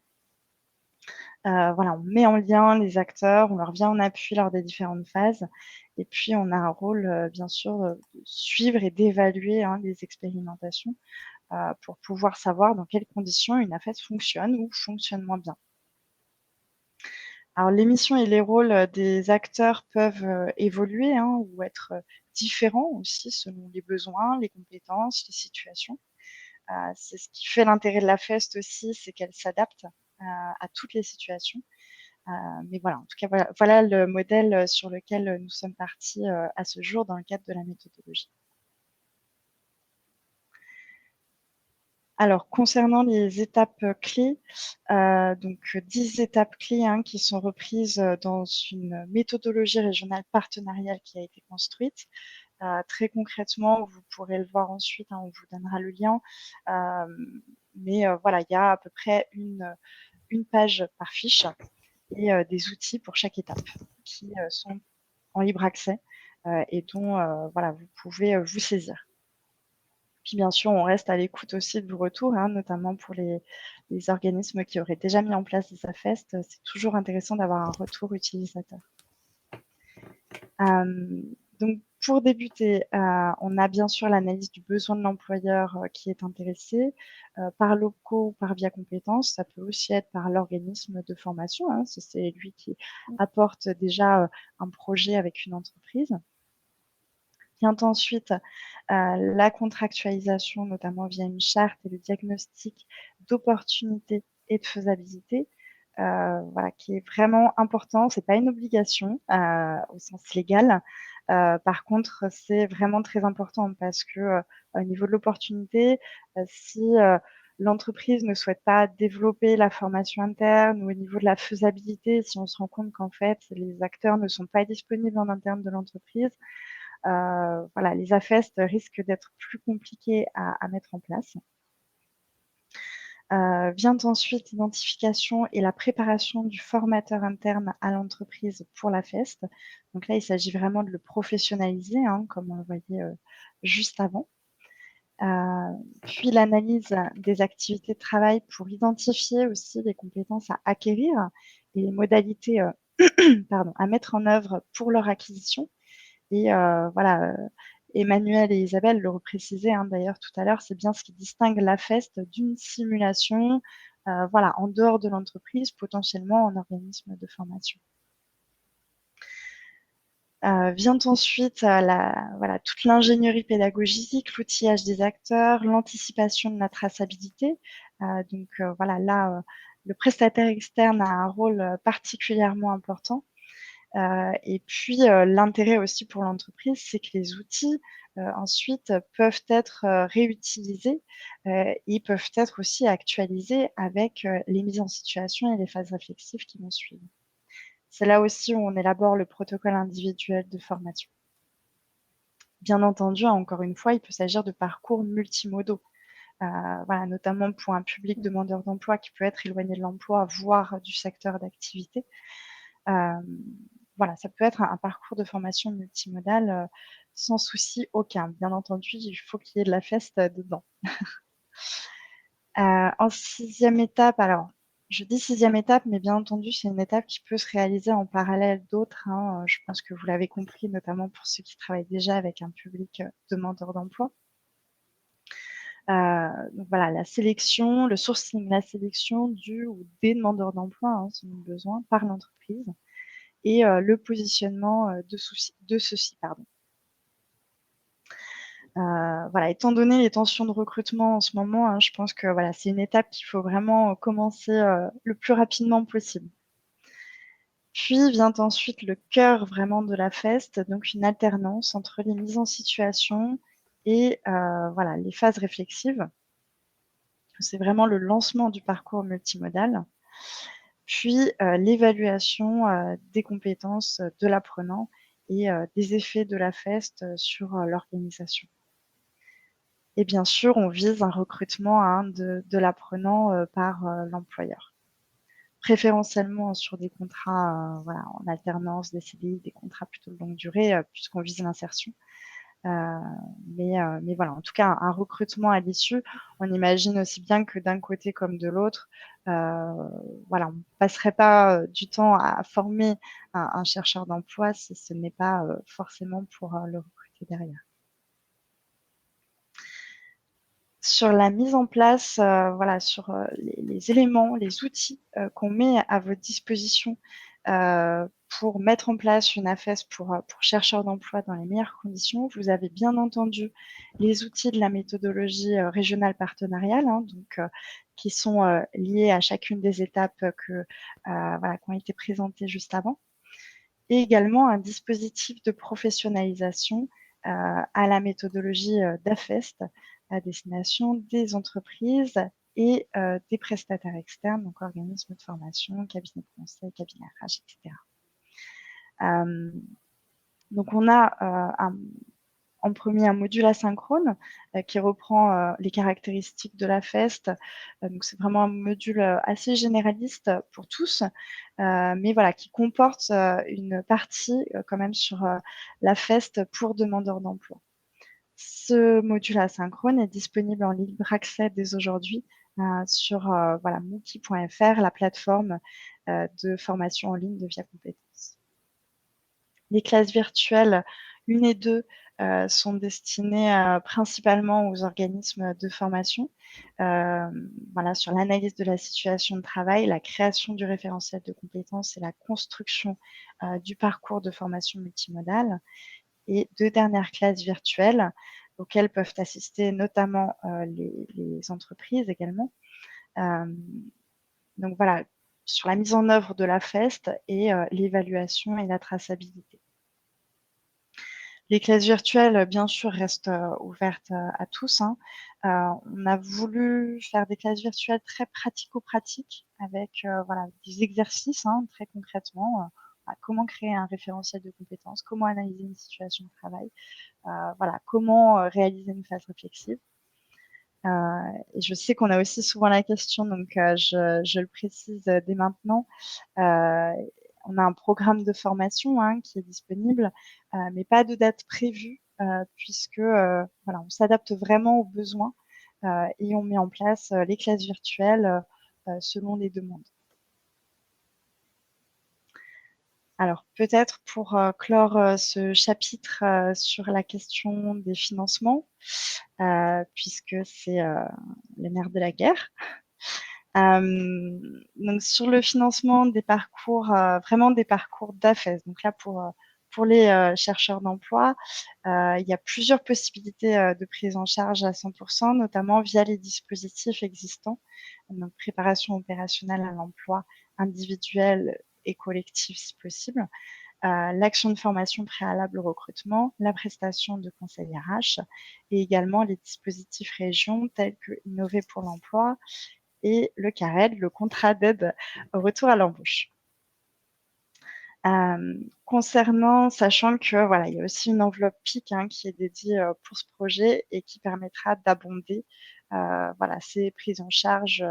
Voilà, on met en lien les acteurs, on leur vient en appui lors des différentes phases. Et puis, on a un rôle, bien sûr, de suivre et d'évaluer hein, les expérimentations pour pouvoir savoir dans quelles conditions une AFES fonctionne ou fonctionne moins bien. Alors, les missions et les rôles des acteurs peuvent évoluer hein, ou être différents aussi selon les besoins, les compétences, les situations. C'est ce qui fait l'intérêt de la FEST aussi, c'est qu'elle s'adapte à toutes les situations. Mais voilà, en tout cas, voilà le modèle sur lequel nous sommes partis à ce jour dans le cadre de la méthodologie. Alors, concernant les étapes clés, donc 10 étapes clés hein, qui sont reprises dans une méthodologie régionale partenariale qui a été construite. Très concrètement, vous pourrez le voir ensuite, hein, on vous donnera le lien. Mais voilà, il y a à peu près une page par fiche et des outils pour chaque étape qui sont en libre accès et dont voilà, vous pouvez vous saisir. Puis bien sûr, on reste à l'écoute aussi de vos retours, hein, notamment pour les organismes qui auraient déjà mis en place des AFEST. C'est toujours intéressant d'avoir un retour utilisateur. Donc, pour débuter, on a bien sûr l'analyse du besoin de l'employeur qui est intéressé, par l'OPCO ou par Via Compétences. Ça peut aussi être par l'organisme de formation, hein, si c'est lui qui apporte déjà un projet avec une entreprise. Vient ensuite la contractualisation, notamment via une charte et le diagnostic d'opportunité et de faisabilité. voilà, qui est vraiment important. C'est pas une obligation au sens légal. Par contre, c'est vraiment très important parce que au niveau de l'opportunité, si l'entreprise ne souhaite pas développer la formation interne ou au niveau de la faisabilité, si on se rend compte qu'en fait les acteurs ne sont pas disponibles en interne de l'entreprise, voilà, les AFEST risquent d'être plus compliqués à mettre en place. Vient ensuite l'identification et la préparation du formateur interne à l'entreprise pour la FEST. Donc là, il s'agit vraiment de le professionnaliser, hein, comme on le voyait juste avant. Puis l'analyse des activités de travail pour identifier aussi les compétences à acquérir et les modalités à mettre en œuvre pour leur acquisition. Et voilà, Emmanuel et Isabelle le reprécisaient d'ailleurs tout à l'heure, c'est bien ce qui distingue la FEST d'une simulation, voilà, en dehors de l'entreprise, potentiellement en organisme de formation. Vient ensuite voilà, toute l'ingénierie pédagogique, l'outillage des acteurs, l'anticipation de la traçabilité. Donc voilà, là, le prestataire externe a un rôle particulièrement important. Et puis, l'intérêt aussi pour l'entreprise, c'est que les outils, ensuite, peuvent être réutilisés et peuvent être aussi actualisés avec les mises en situation et les phases réflexives qui vont suivre. C'est là aussi où on élabore le protocole individuel de formation. Bien entendu, encore une fois, il peut s'agir de parcours multimodaux, voilà, notamment pour un public demandeur d'emploi qui peut être éloigné de l'emploi, voire du secteur d'activité. Voilà, ça peut être un parcours de formation multimodal sans souci aucun. Bien entendu, il faut qu'il y ait de la FEST dedans. En 6e étape, alors, je dis 6e étape, mais bien entendu, c'est une étape qui peut se réaliser en parallèle d'autres. Je pense que vous l'avez compris, notamment pour ceux qui travaillent déjà avec un public demandeur d'emploi. Donc voilà, la sélection, le sourcing, la sélection du ou des demandeurs d'emploi, selon le besoin, par l'entreprise, et le positionnement de ceux-ci. Voilà, étant donné les tensions de recrutement en ce moment, je pense que voilà, c'est une étape qu'il faut vraiment commencer le plus rapidement possible. Puis vient ensuite le cœur vraiment de la FEST, donc une alternance entre les mises en situation et voilà, les phases réflexives. C'est vraiment le lancement du parcours multimodal. Puis l'évaluation des compétences de l'apprenant et des effets de la FEST sur l'organisation. Et bien sûr, on vise un recrutement de l'apprenant par l'employeur. Préférentiellement sur des contrats voilà, en alternance, des CDI, des contrats plutôt de longue durée, puisqu'on vise l'insertion. Mais voilà, en tout cas, un recrutement à l'issue, on imagine aussi bien que d'un côté comme de l'autre, voilà, on ne passerait pas du temps à former un chercheur d'emploi si ce n'est pas forcément pour le recruter derrière. Sur la mise en place, voilà, sur les éléments, les outils qu'on met à votre disposition pour mettre en place une AFES pour chercheurs d'emploi dans les meilleures conditions. Vous avez bien entendu les outils de la méthodologie régionale partenariale, donc, qui sont liés à chacune des étapes voilà, qui ont été présentées juste avant. Et également un dispositif de professionnalisation à la méthodologie d'AFEST à destination des entreprises et des prestataires externes, donc organismes de formation, cabinets de conseil, cabinets RH, etc. Donc on a en premier un module asynchrone qui reprend les caractéristiques de la FEST. Donc c'est vraiment un module assez généraliste pour tous, mais voilà, qui comporte une partie quand même sur la FEST pour demandeurs d'emploi. Ce module asynchrone est disponible en libre accès dès aujourd'hui sur voilà, mookie.fr, la plateforme de formation en ligne de Via Compétences. Les classes virtuelles 1 et 2 sont destinées principalement aux organismes de formation, voilà, sur l'analyse de la situation de travail, la création du référentiel de compétences et la construction du parcours de formation multimodale. Et 2 dernières classes virtuelles auxquelles peuvent assister notamment les entreprises également. Donc voilà, sur la mise en œuvre de la FEST et l'évaluation et la traçabilité. Les classes virtuelles, bien sûr, restent ouvertes à tous, hein. On a voulu faire des classes virtuelles très pratico-pratiques avec voilà, des exercices, hein, très concrètement. Comment créer un référentiel de compétences, comment analyser une situation de travail, voilà, comment réaliser une phase réflexive. Et je sais qu'on a aussi souvent la question, donc je le précise dès maintenant. On a un programme de formation hein, qui est disponible, mais pas de date prévue, puisque voilà, on s'adapte vraiment aux besoins et on met en place les classes virtuelles selon les demandes. Alors, peut-être pour clore ce chapitre sur la question des financements, puisque c'est le nerf de la guerre. Donc, sur le financement des parcours, vraiment des parcours d'AFES. Donc là, pour les chercheurs d'emploi, il y a plusieurs possibilités de prise en charge à 100%, notamment via les dispositifs existants, donc préparation opérationnelle à l'emploi individuel et collectif si possible, l'action de formation préalable au recrutement, la prestation de conseil RH et également les dispositifs régions tels que Innover pour l'emploi et le CARED, le contrat d'aide au retour à l'embauche. Concernant, sachant que voilà, il y a aussi une enveloppe PIC hein, qui est dédiée pour ce projet et qui permettra d'abonder voilà, ces prises en charge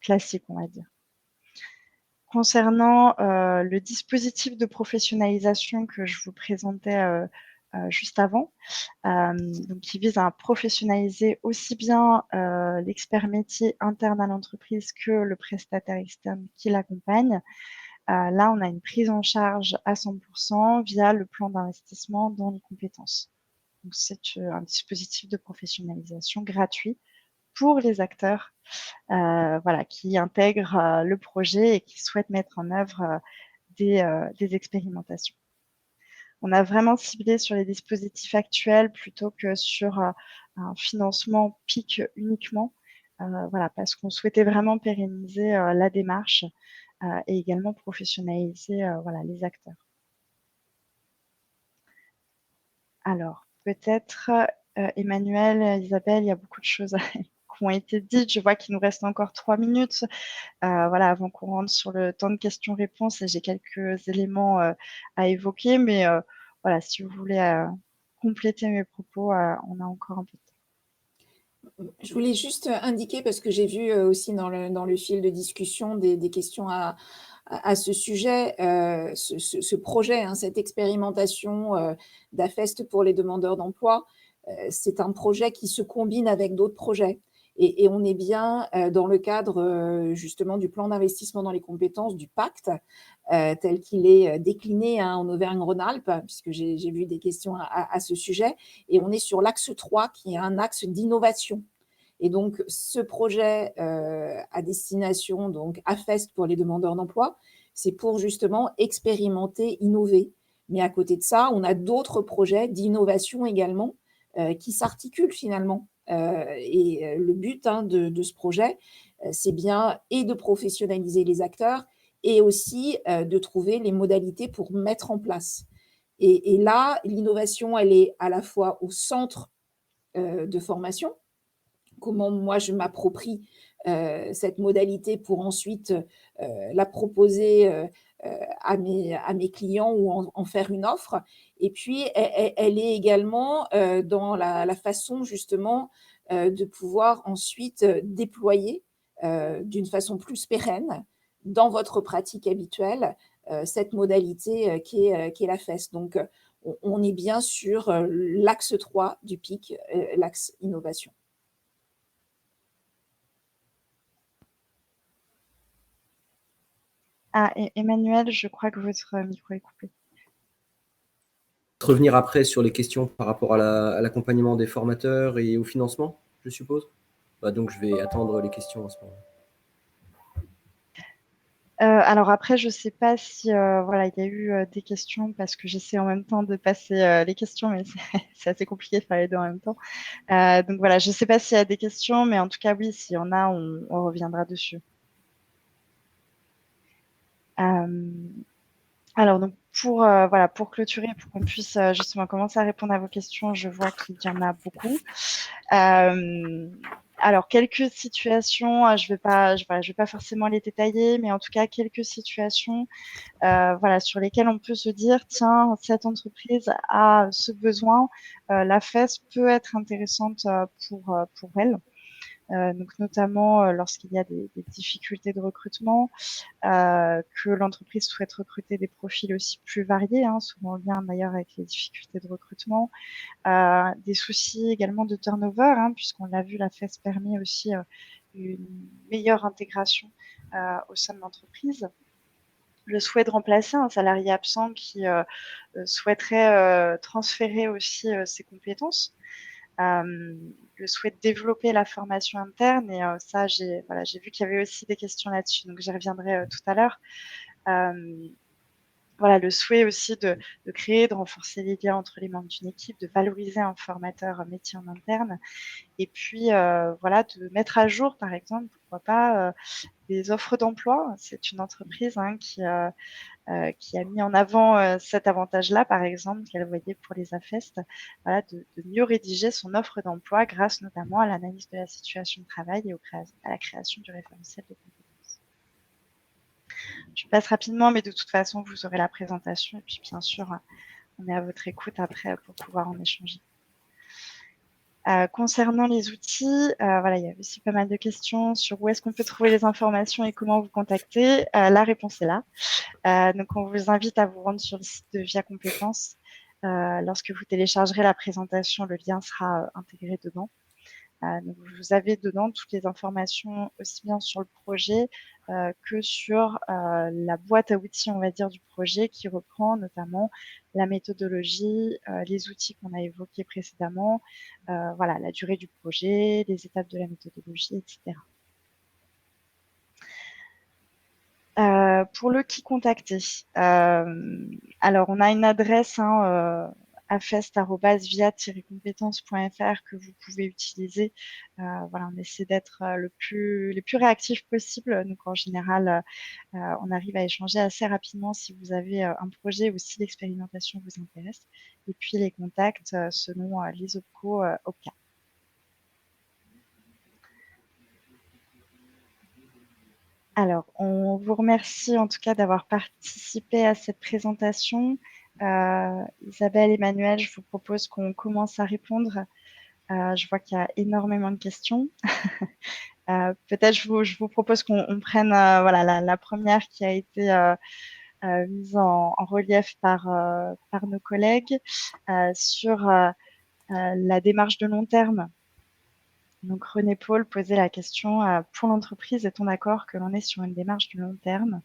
classiques, on va dire. Concernant le dispositif de professionnalisation que je vous présentais juste avant, donc qui vise à professionnaliser aussi bien l'expert métier interne à l'entreprise que le prestataire externe qui l'accompagne. Là, on a une prise en charge à 100% via le plan d'investissement dans les compétences. Donc, c'est un dispositif de professionnalisation gratuit pour les acteurs voilà, qui intègrent le projet et qui souhaitent mettre en œuvre des expérimentations. On a vraiment ciblé sur les dispositifs actuels plutôt que sur un financement PIC uniquement, voilà, parce qu'on souhaitait vraiment pérenniser la démarche et également professionnaliser voilà, les acteurs. Alors, peut-être, Emmanuel, Isabelle, il y a beaucoup de choses qui ont été dites. Je vois qu'il nous reste encore 3 minutes voilà, avant qu'on rentre sur le temps de questions-réponses. Et j'ai quelques éléments à évoquer, mais voilà, si vous voulez compléter mes propos, on a encore un peu de temps. Je voulais juste indiquer, parce que j'ai vu aussi dans le fil de discussion des questions à ce sujet, ce projet, hein, cette expérimentation d'AFEST pour les demandeurs d'emploi, c'est un projet qui se combine avec d'autres projets. Et on est bien dans le cadre justement du plan d'investissement dans les compétences, du pacte, tel qu'il est décliné hein, en Auvergne-Rhône-Alpes, puisque j'ai vu des questions à ce sujet. Et on est sur l'axe 3, qui est un axe d'innovation. Et donc, ce projet à destination, donc AFEST pour les demandeurs d'emploi, c'est pour justement expérimenter, innover. Mais à côté de ça, on a d'autres projets d'innovation également qui s'articulent finalement. Et le but hein, de ce projet, c'est bien et de professionnaliser les acteurs et aussi de trouver les modalités pour mettre en place. Et là, l'innovation, elle est à la fois au centre de formation, comment moi je m'approprie cette modalité pour ensuite la proposer à mes clients ou en faire une offre. Et puis, elle est également dans la façon justement de pouvoir ensuite déployer d'une façon plus pérenne dans votre pratique habituelle cette modalité qui est la FES. Donc, on est bien sur l'axe 3 du PIC, l'axe innovation. Ah, Emmanuel, je crois que votre micro est coupé. Revenir après sur les questions par rapport à l'accompagnement des formateurs et au financement, je suppose. Donc, je vais attendre les questions en ce moment. Alors après, je ne sais pas si voilà, il y a eu des questions parce que j'essaie en même temps de passer les questions, mais c'est assez compliqué de faire les deux en même temps. Donc voilà, je ne sais pas s'il y a des questions, mais en tout cas, oui, s'il y en a, on reviendra dessus. Alors, donc, voilà, pour clôturer, pour qu'on puisse justement commencer à répondre à vos questions, je vois qu'il y en a beaucoup. Alors, quelques situations, je vais pas forcément les détailler, mais en tout cas, quelques situations voilà, sur lesquelles on peut se dire, tiens, cette entreprise a ce besoin, la FES peut être intéressante pour elle. Donc, notamment lorsqu'il y a des difficultés de recrutement, que l'entreprise souhaite recruter des profils aussi plus variés, hein, souvent en lien d'ailleurs avec les difficultés de recrutement, des soucis également de turnover, hein, puisqu'on l'a vu, la FES permet aussi une meilleure intégration au sein de l'entreprise. Le souhait de remplacer un salarié absent qui souhaiterait transférer aussi ses compétences. Le souhait de développer la formation interne, et ça, j'ai vu qu'il y avait aussi des questions là-dessus, donc j'y reviendrai tout à l'heure. Voilà, le souhait aussi de créer, de renforcer les liens entre les membres d'une équipe, de valoriser un formateur métier en interne, et puis voilà, de mettre à jour, par exemple, pourquoi pas, des offres d'emploi. C'est une entreprise qui a mis en avant cet avantage-là, par exemple, qu'elle voyait pour les AFEST, voilà, de mieux rédiger son offre d'emploi grâce notamment à l'analyse de la situation de travail et à la création du référentiel de compétences. Je passe rapidement, mais de toute façon, vous aurez la présentation. Et puis, bien sûr, on est à votre écoute après pour pouvoir en échanger. Concernant les outils, voilà, il y a aussi pas mal de questions sur où est-ce qu'on peut trouver les informations et comment vous contacter. La réponse est là. Donc, on vous invite à vous rendre sur le site de Via Compétences. Lorsque vous téléchargerez la présentation, le lien sera intégré dedans. Donc vous avez dedans toutes les informations aussi bien sur le projet que sur la boîte à outils, on va dire, du projet, qui reprend notamment la méthodologie, les outils qu'on a évoqués précédemment, voilà, la durée du projet, les étapes de la méthodologie, etc. Pour le qui contacter, alors on a une adresse afest@via-compétences.fr que vous pouvez utiliser. Voilà, on essaie d'être les plus réactifs possible. Donc en général, on arrive à échanger assez rapidement si vous avez un projet ou si l'expérimentation vous intéresse. Et puis les contacts selon les OPCO au cas. Alors, on vous remercie en tout cas d'avoir participé à cette présentation. Isabelle, Emmanuel, je vous propose qu'on commence à répondre. Je vois qu'il y a énormément de questions. Peut-être je vous propose qu'on prenne voilà, la première qui a été mise en relief par nos collègues sur la démarche de long terme. Donc René Paul posait la question pour l'entreprise, est-on d'accord que l'on est sur une démarche de long terme?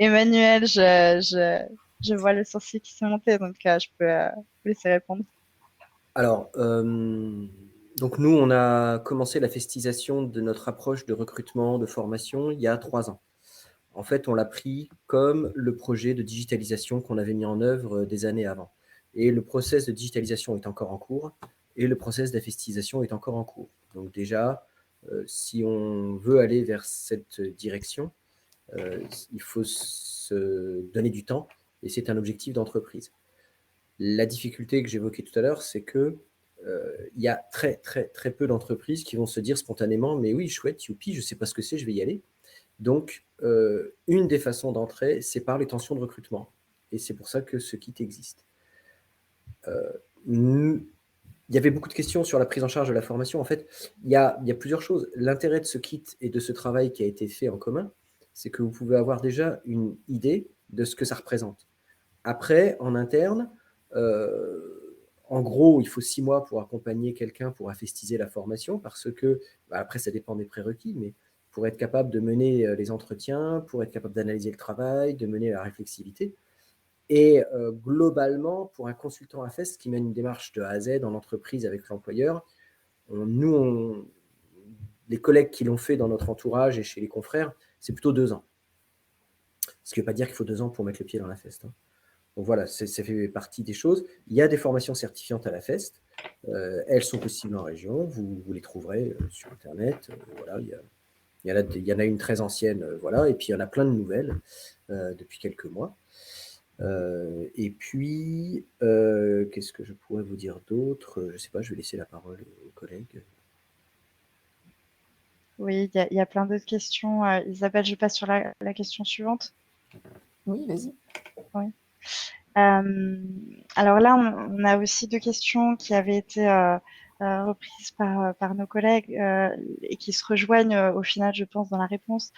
Emmanuel, je vois le sourcil qui s'est monté, donc je peux vous laisser répondre. Alors, donc nous, on a commencé la festisation de notre approche de recrutement, de formation, il y a 3 ans. En fait, on l'a pris comme le projet de digitalisation qu'on avait mis en œuvre des années avant. Et le process de digitalisation est encore en cours et le process d'affestisation est encore en cours. Donc déjà, si on veut aller vers cette direction, il faut se donner du temps et c'est un objectif d'entreprise. La difficulté que j'évoquais tout à l'heure, c'est que il y a très peu d'entreprises qui vont se dire spontanément « mais oui, chouette, youpi, je ne sais pas ce que c'est, je vais y aller ». Donc, une des façons d'entrer, c'est par les tensions de recrutement. Et c'est pour ça que ce kit existe. Il y avait beaucoup de questions sur la prise en charge de la formation. En fait, il y a plusieurs choses. L'intérêt de ce kit et de ce travail qui a été fait en commun, c'est que vous pouvez avoir déjà une idée de ce que ça représente. Après, en interne, en gros, il faut 6 mois pour accompagner quelqu'un pour affestiser la formation parce que, après, ça dépend des prérequis, mais pour être capable de mener les entretiens, pour être capable d'analyser le travail, de mener la réflexivité. Et globalement, pour un consultant AFEST qui mène une démarche de A à Z dans l'entreprise avec l'employeur, les collègues qui l'ont fait dans notre entourage et chez les confrères, c'est plutôt 2 ans. Ce qui ne veut pas dire qu'il faut 2 ans pour mettre le pied dans l'AFEST. Donc voilà, ça fait partie des choses. Il y a des formations certifiantes à l'AFEST. Elles sont possibles en région. Vous les trouverez sur Internet. Voilà, Il y en a une très ancienne, voilà, et puis il y en a plein de nouvelles depuis quelques mois. Et puis, qu'est-ce que je pourrais vous dire d'autre? Je ne sais pas, je vais laisser la parole aux collègues. Oui, il y a plein d'autres questions. Isabelle, je passe sur la question suivante. Oui, vas-y. Oui. Alors là, on a aussi deux questions qui avaient été reprises par nos collègues et qui se rejoignent au final, je pense, dans la réponse.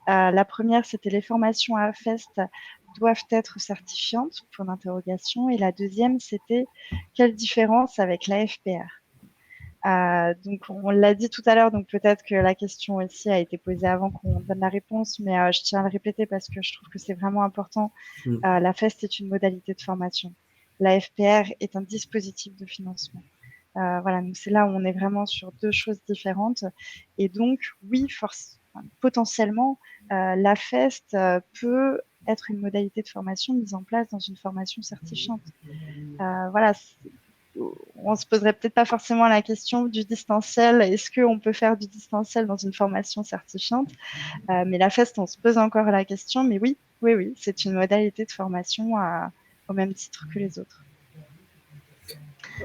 La première, c'était les formations à FEST doivent être certifiantes, point d'interrogation. Et la deuxième, c'était quelle différence avec la FPR? Donc, on l'a dit tout à l'heure, donc peut-être que la question aussi a été posée avant qu'on donne la réponse, mais je tiens à le répéter parce que je trouve que c'est vraiment important. La FEST est une modalité de formation. La FPR est un dispositif de financement. Voilà, donc c'est là où on est vraiment sur deux choses différentes. Et donc, oui, potentiellement, la FEST peut être une modalité de formation mise en place dans une formation certifiante. Voilà, on se poserait peut-être pas forcément la question du distanciel. Est-ce qu'on peut faire du distanciel dans une formation certifiante? Mais la FEST, on se pose encore la question. Mais oui, oui, oui, c'est une modalité de formation au même titre que les autres.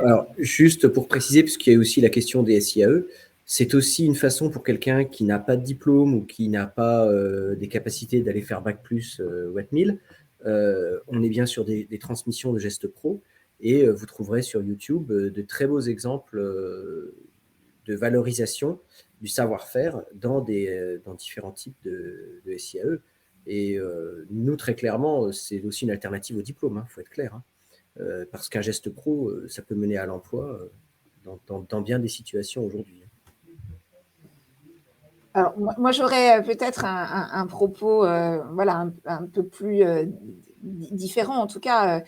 Alors, juste pour préciser, parce qu'il y a aussi la question des SIAE, c'est aussi une façon pour quelqu'un qui n'a pas de diplôme ou qui n'a pas des capacités d'aller faire Bac+, ou Admil. On est bien sur des transmissions de gestes pro, et vous trouverez sur YouTube de très beaux exemples de valorisation du savoir-faire dans différents types de SIAE. Et nous, très clairement, c'est aussi une alternative au diplôme, il faut être clair. Parce qu'un geste pro, ça peut mener à l'emploi dans bien des situations aujourd'hui. Alors, moi j'aurais peut-être un propos voilà, un peu plus différent. En tout cas,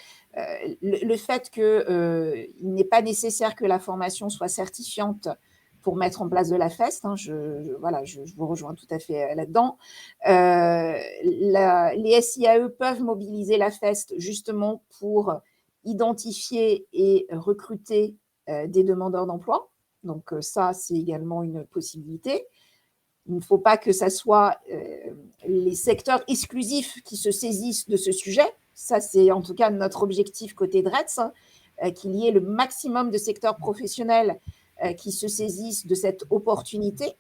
le fait qu'il n'est pas nécessaire que la formation soit certifiante pour mettre en place de la FEST, hein, voilà, je vous rejoins tout à fait là-dedans. Les SIAE peuvent mobiliser la FEST justement pour identifier et recruter des demandeurs d'emploi. Donc ça, c'est également une possibilité. Il ne faut pas que ce soit les secteurs exclusifs qui se saisissent de ce sujet. Ça, c'est en tout cas notre objectif côté DRETS, hein, qu'il y ait le maximum de secteurs professionnels qui se saisissent de cette opportunité.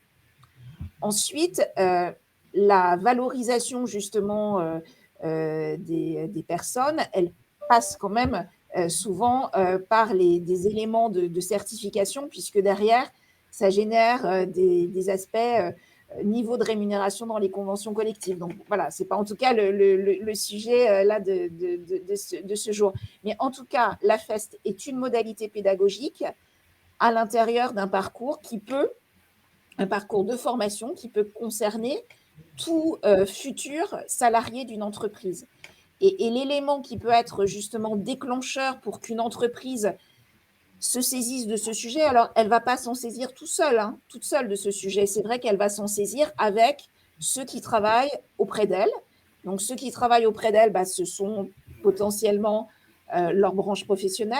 Ensuite, la valorisation justement des personnes, elle passe quand même souvent par des éléments de certification, puisque derrière, ça génère des aspects niveau de rémunération dans les conventions collectives. Donc voilà, ce n'est pas en tout cas le sujet là de ce jour. Mais en tout cas, la FEST est une modalité pédagogique à l'intérieur d'un parcours un parcours de formation qui peut concerner tout futur salarié d'une entreprise. Et l'élément qui peut être justement déclencheur pour qu'une entreprise se saisisse de ce sujet, alors elle ne va pas s'en saisir toute seule de ce sujet. C'est vrai qu'elle va s'en saisir avec ceux qui travaillent auprès d'elle. Donc ceux qui travaillent auprès d'elle, ce sont potentiellement leurs branches professionnelles,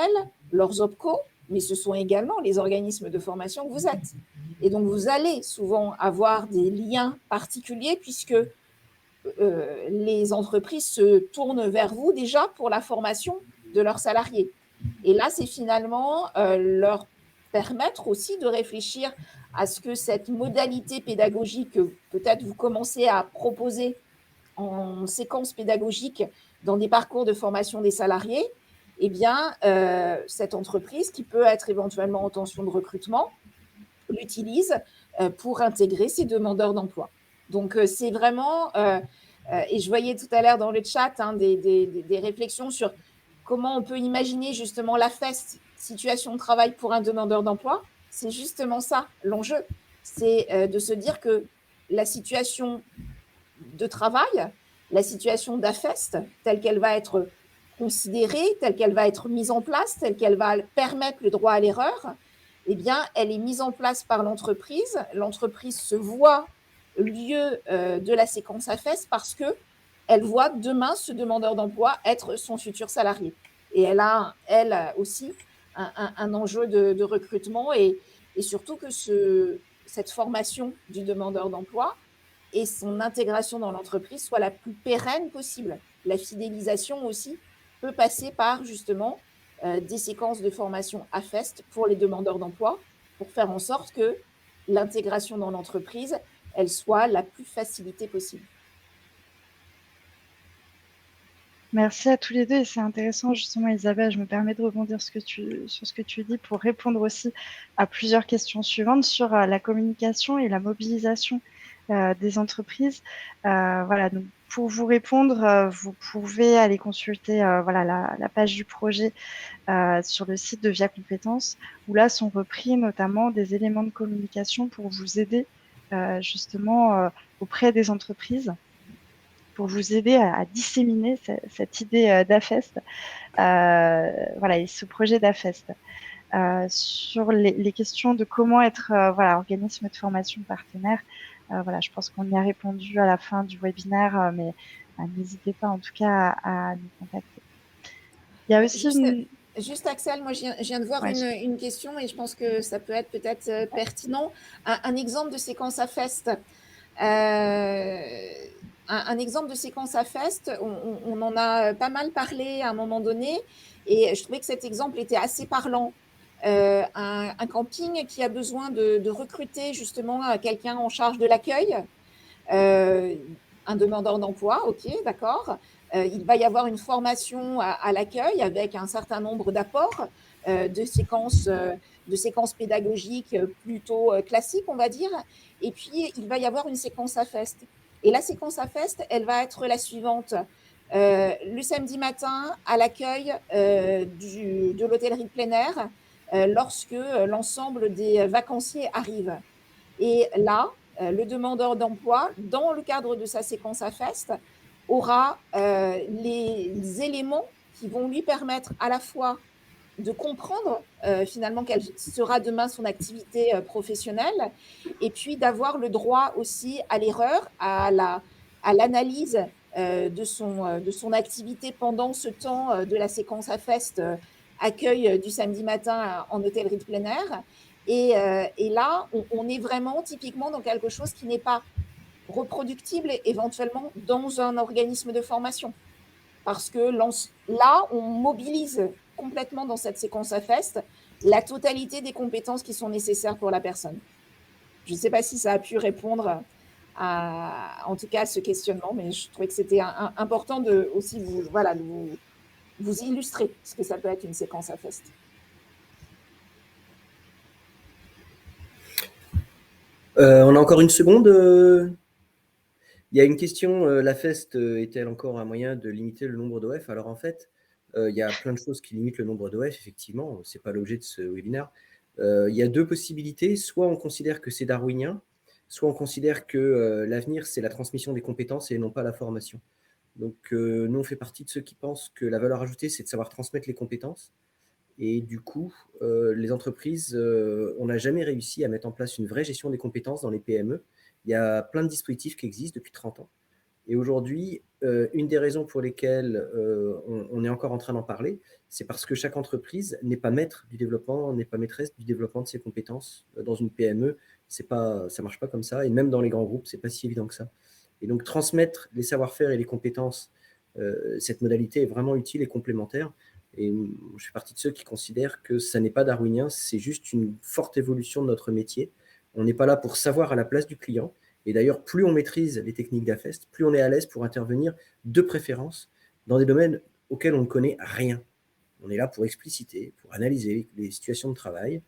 leurs OPCO, mais ce sont également les organismes de formation que vous êtes. Et donc vous allez souvent avoir des liens particuliers puisque les entreprises se tournent vers vous déjà pour la formation de leurs salariés. Et là, c'est finalement leur permettre aussi de réfléchir à ce que cette modalité pédagogique que peut-être vous commencez à proposer en séquence pédagogique dans des parcours de formation des salariés, eh bien, cette entreprise qui peut être éventuellement en tension de recrutement l'utilise pour intégrer ses demandeurs d'emploi. Donc, c'est vraiment, et je voyais tout à l'heure dans le chat des réflexions sur comment on peut imaginer justement la FEST, situation de travail pour un demandeur d'emploi. C'est justement ça, l'enjeu. C'est de se dire que la situation de travail, la situation d'AFEST, telle qu'elle va être considérée, telle qu'elle va être mise en place, telle qu'elle va permettre le droit à l'erreur, eh bien, elle est mise en place par l'entreprise. L'entreprise se voit lieu de la séquence AFEST parce qu'elle voit demain ce demandeur d'emploi être son futur salarié. Et elle a, elle aussi, un enjeu de recrutement et surtout que cette formation du demandeur d'emploi, et son intégration dans l'entreprise soit la plus pérenne possible. La fidélisation aussi peut passer par justement des séquences de formation AFEST pour les demandeurs d'emploi, pour faire en sorte que l'intégration dans l'entreprise, elle soit la plus facilitée possible. Merci à tous les deux et c'est intéressant justement Isabelle, je me permets de rebondir sur ce que tu dis pour répondre aussi à plusieurs questions suivantes sur la communication et la mobilisation des entreprises. Voilà, donc pour vous répondre, vous pouvez aller consulter voilà, la page du projet sur le site de Via Compétences où là sont repris notamment des éléments de communication pour vous aider justement auprès des entreprises, pour vous aider à disséminer cette idée d'AFEST, voilà, et ce projet d'AFEST. Sur les questions de comment être voilà, organisme de formation partenaire, voilà, je pense qu'on y a répondu à la fin du webinaire, mais n'hésitez pas en tout cas à nous contacter. Il y a aussi Juste Axel, moi je viens de voir une question et je pense que ça peut être peut-être pertinent. Un exemple de séquence AFEST. Un exemple de séquence AFEST, on en a pas mal parlé à un moment donné et je trouvais que cet exemple était assez parlant. Un camping qui a besoin de recruter justement quelqu'un en charge de l'accueil, un demandeur d'emploi, ok, d'accord. Il va y avoir une formation à l'accueil avec un certain nombre d'apports de séquences pédagogiques plutôt classiques, on va dire. Et puis, il va y avoir une séquence AFEST. Et la séquence AFEST, elle va être la suivante. Le samedi matin, à l'accueil de l'hôtellerie de plein air, lorsque l'ensemble des vacanciers arrivent. Et là, le demandeur d'emploi, dans le cadre de sa séquence AFEST, aura les éléments qui vont lui permettre à la fois de comprendre finalement quelle sera demain son activité professionnelle et puis d'avoir le droit aussi à l'erreur, à l'analyse de son activité pendant ce temps de la séquence AFEST accueil du samedi matin en hôtellerie de plein air. Et là, on est vraiment typiquement dans quelque chose qui n'est pas reproductible éventuellement dans un organisme de formation. Parce que là, on mobilise complètement dans cette séquence AFEST la totalité des compétences qui sont nécessaires pour la personne. Je ne sais pas si ça a pu répondre en tout cas à ce questionnement, mais je trouvais que c'était important de aussi vous illustrer ce que ça peut être une séquence AFEST. On a encore une seconde. Il y a une question, l'AFEST est-elle encore un moyen de limiter le nombre d'OF? Alors en fait, il y a plein de choses qui limitent le nombre d'OF, effectivement, ce n'est pas l'objet de ce webinaire. Il y a deux possibilités, soit on considère que c'est darwinien, soit on considère que l'avenir, c'est la transmission des compétences et non pas la formation. Donc nous, on fait partie de ceux qui pensent que la valeur ajoutée, c'est de savoir transmettre les compétences. Et du coup, les entreprises, on n'a jamais réussi à mettre en place une vraie gestion des compétences dans les PME. Il y a plein de dispositifs qui existent depuis 30 ans. Et aujourd'hui, une des raisons pour lesquelles on est encore en train d'en parler, c'est parce que chaque entreprise n'est pas maître du développement, n'est pas maîtresse du développement de ses compétences. Dans une PME, ça ne marche pas comme ça. Et même dans les grands groupes, ce n'est pas si évident que ça. Et donc, transmettre les savoir-faire et les compétences, cette modalité est vraiment utile et complémentaire. Et je fais partie de ceux qui considèrent que ça n'est pas darwinien, c'est juste une forte évolution de notre métier. On n'est pas là pour savoir à la place du client. Et d'ailleurs, plus on maîtrise les techniques d'AFEST, plus on est à l'aise pour intervenir de préférence dans des domaines auxquels on ne connaît rien. On est là pour expliciter, pour analyser les situations de travail.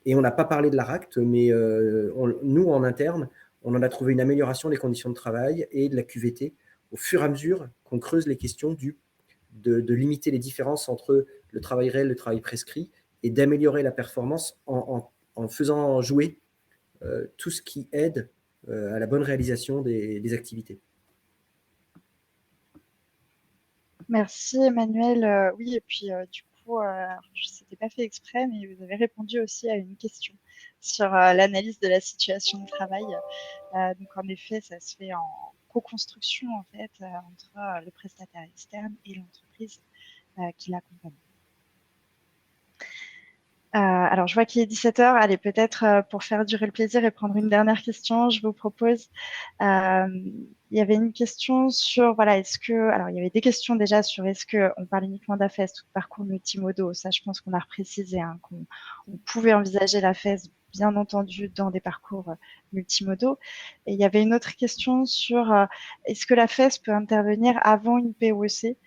Et on n'a pas parlé de l'ARACT, mais nous, en interne, on en a trouvé une amélioration des conditions de travail et de la QVT au fur et à mesure qu'on creuse les questions de limiter les différences entre le travail réel et le travail prescrit et d'améliorer la performance en faisant jouer tout ce qui aide à la bonne réalisation des activités. Merci Emmanuel. Oui, et puis du coup, ce n'était pas fait exprès, mais vous avez répondu aussi à une question sur l'analyse de la situation de travail. Donc en effet, ça se fait en co-construction en fait entre le prestataire externe et l'entreprise qui l'accompagne. Alors, je vois qu'il est 17 h. Allez, peut-être pour faire durer le plaisir et prendre une dernière question, je vous propose. Il y avait une question sur, voilà, alors, il y avait des questions déjà sur est-ce qu'on parle uniquement d'AFEST ou de parcours multimodaux. Ça, je pense qu'on a reprécisé, hein, qu'on pouvait envisager l'AFEST, bien entendu, dans des parcours multimodaux. Et il y avait une autre question sur est-ce que l'AFEST peut intervenir avant une POEC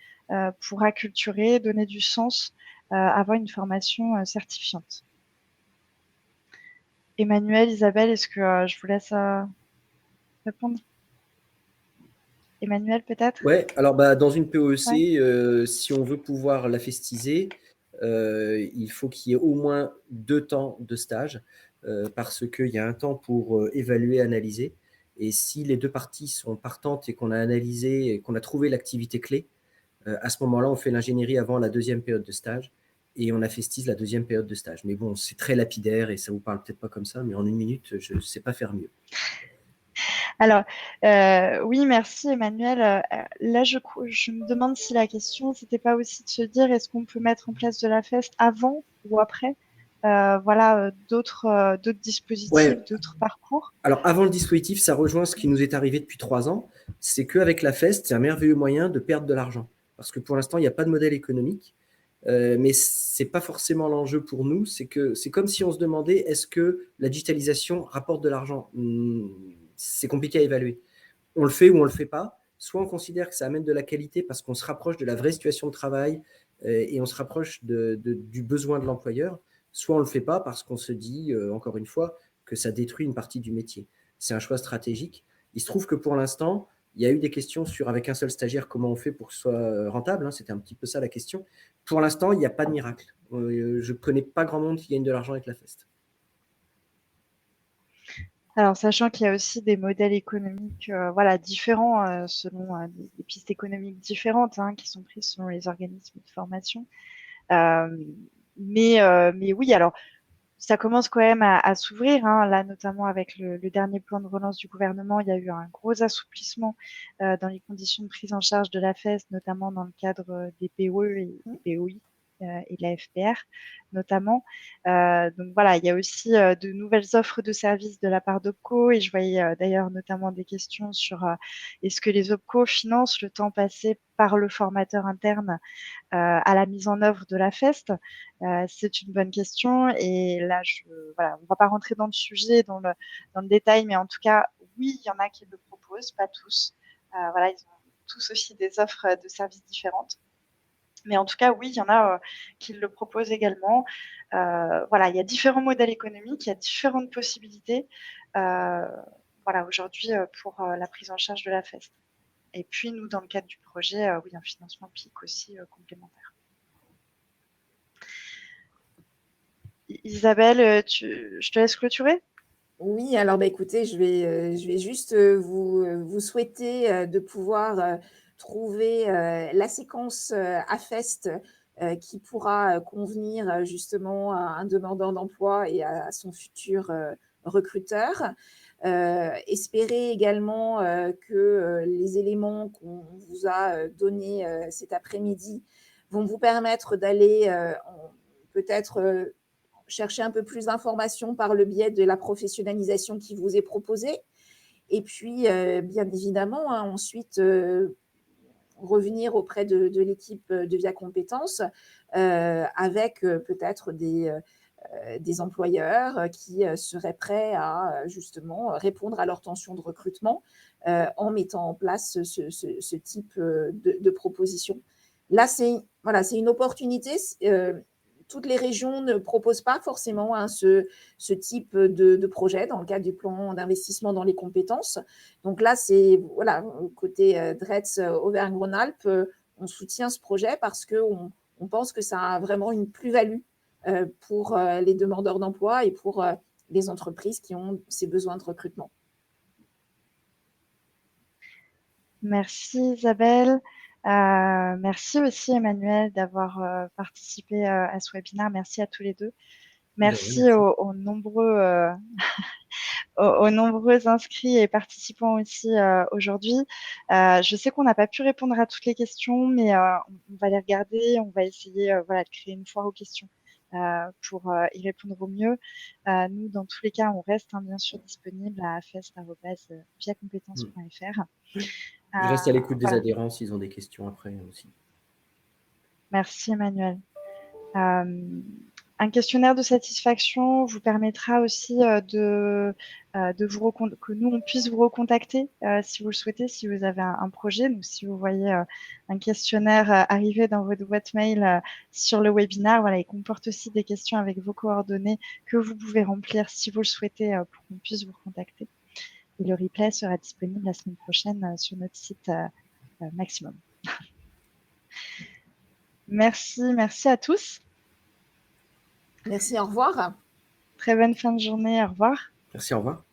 pour acculturer, donner du sens avoir une formation certifiante. Emmanuel, Isabelle, est-ce que je vous laisse répondre? Emmanuel, peut-être? Ouais, alors dans une POEC, Ouais. si on veut pouvoir la festiser, il faut qu'il y ait au moins 2 temps de stage, parce qu'il y a un temps pour évaluer, analyser. Et si les 2 parties sont partantes et qu'on a analysé et qu'on a trouvé l'activité clé, à ce moment-là, on fait l'ingénierie avant la 2e période de stage et on affestise la 2e période de stage. Mais bon, c'est très lapidaire et ça vous parle peut-être pas comme ça, mais en 1 minute, je ne sais pas faire mieux. Alors, oui, merci Emmanuel. Là, je me demande si la question, c'était pas aussi de se dire, est-ce qu'on peut mettre en place de la FEST avant ou après voilà, d'autres dispositifs, Ouais, d'autres parcours. alors avant le dispositif, ça rejoint ce qui nous est arrivé depuis 3 ans, c'est qu'avec la FEST, c'est un merveilleux moyen de perdre de l'argent. Parce que pour l'instant, il n'y a pas de modèle économique, mais ce n'est pas forcément l'enjeu pour nous. C'est comme si on se demandait, est-ce que la digitalisation rapporte de l'argent? C'est compliqué à évaluer. On le fait ou on ne le fait pas. Soit on considère que ça amène de la qualité parce qu'on se rapproche de la vraie situation de travail et on se rapproche du besoin de l'employeur, soit on ne le fait pas parce qu'on se dit, encore une fois, que ça détruit une partie du métier. C'est un choix stratégique. Il se trouve que pour l'instant, il y a eu des questions sur, avec un seul stagiaire, comment on fait pour que ce soit rentable, hein, c'était un petit peu ça la question. Pour l'instant, il n'y a pas de miracle. Je ne connais pas grand monde qui gagne de l'argent avec la FEST. Alors, sachant qu'il y a aussi des modèles économiques voilà, différents selon des pistes économiques différentes hein, qui sont prises selon les organismes de formation. Mais oui, alors ça commence quand même à s'ouvrir. Hein. Là, notamment avec le dernier plan de relance du gouvernement, il y a eu un gros assouplissement dans les conditions de prise en charge de la FES, notamment dans le cadre des POE et des POI et de la FPR notamment. Donc voilà, il y a aussi de nouvelles offres de services de la part d'OPCO et je voyais d'ailleurs notamment des questions sur est-ce que les OPCO financent le temps passé par le formateur interne à la mise en œuvre de la FEST. C'est une bonne question et là, voilà, on ne va pas rentrer dans le sujet, dans le détail, mais en tout cas, oui, il y en a qui le proposent, pas tous. Voilà, ils ont tous aussi des offres de services différentes. Mais en tout cas, oui, il y en a qui le proposent également. Voilà, il y a différents modèles économiques, il y a différentes possibilités. Voilà, aujourd'hui, pour la prise en charge de la FEST. Et puis, nous, dans le cadre du projet, oui, un financement PIC aussi complémentaire. Isabelle, je te laisse clôturer. Oui, alors écoutez, je vais juste vous souhaiter de pouvoir trouver la séquence AFEST qui pourra convenir justement à un demandeur d'emploi et à son futur recruteur. Espérer également que les éléments qu'on vous a donnés cet après-midi vont vous permettre d'aller peut-être chercher un peu plus d'informations par le biais de la professionnalisation qui vous est proposée. Et puis, bien évidemment, hein, ensuite, revenir auprès de l'équipe de Via Compétences avec peut-être des employeurs qui seraient prêts à justement répondre à leur tension de recrutement en mettant en place ce type de proposition. Là, c'est une opportunité. Toutes les régions ne proposent pas forcément hein, ce type de projet dans le cadre du plan d'investissement dans les compétences. Donc là, c'est voilà, côté DRETS Auvergne-Rhône-Alpes, on soutient ce projet parce qu'on pense que ça a vraiment une plus-value pour les demandeurs d'emploi et pour les entreprises qui ont ces besoins de recrutement. Merci Isabelle. Merci aussi Emmanuel d'avoir participé à ce webinaire. Merci à tous les deux. Merci aux nombreux, aux nombreux inscrits et participants aussi aujourd'hui. Je sais qu'on n'a pas pu répondre à toutes les questions, mais on va les regarder. On va essayer voilà, de créer une foire aux questions pour y répondre au mieux. Nous, dans tous les cas, on reste bien sûr disponible à fest@viacompétences.fr. Je reste à l'écoute des Voilà. adhérents s'ils ont des questions après aussi. Merci Emmanuel. Un questionnaire de satisfaction vous permettra aussi que nous, on puisse vous recontacter si vous le souhaitez, si vous avez un projet. Donc, si vous voyez un questionnaire arriver dans votre boîte mail sur le webinaire, voilà, il comporte aussi des questions avec vos coordonnées que vous pouvez remplir si vous le souhaitez pour qu'on puisse vous recontacter. Et le replay sera disponible la semaine prochaine sur notre site Maximum. Merci à tous. Merci, au revoir. Très bonne fin de journée, au revoir. Merci, au revoir.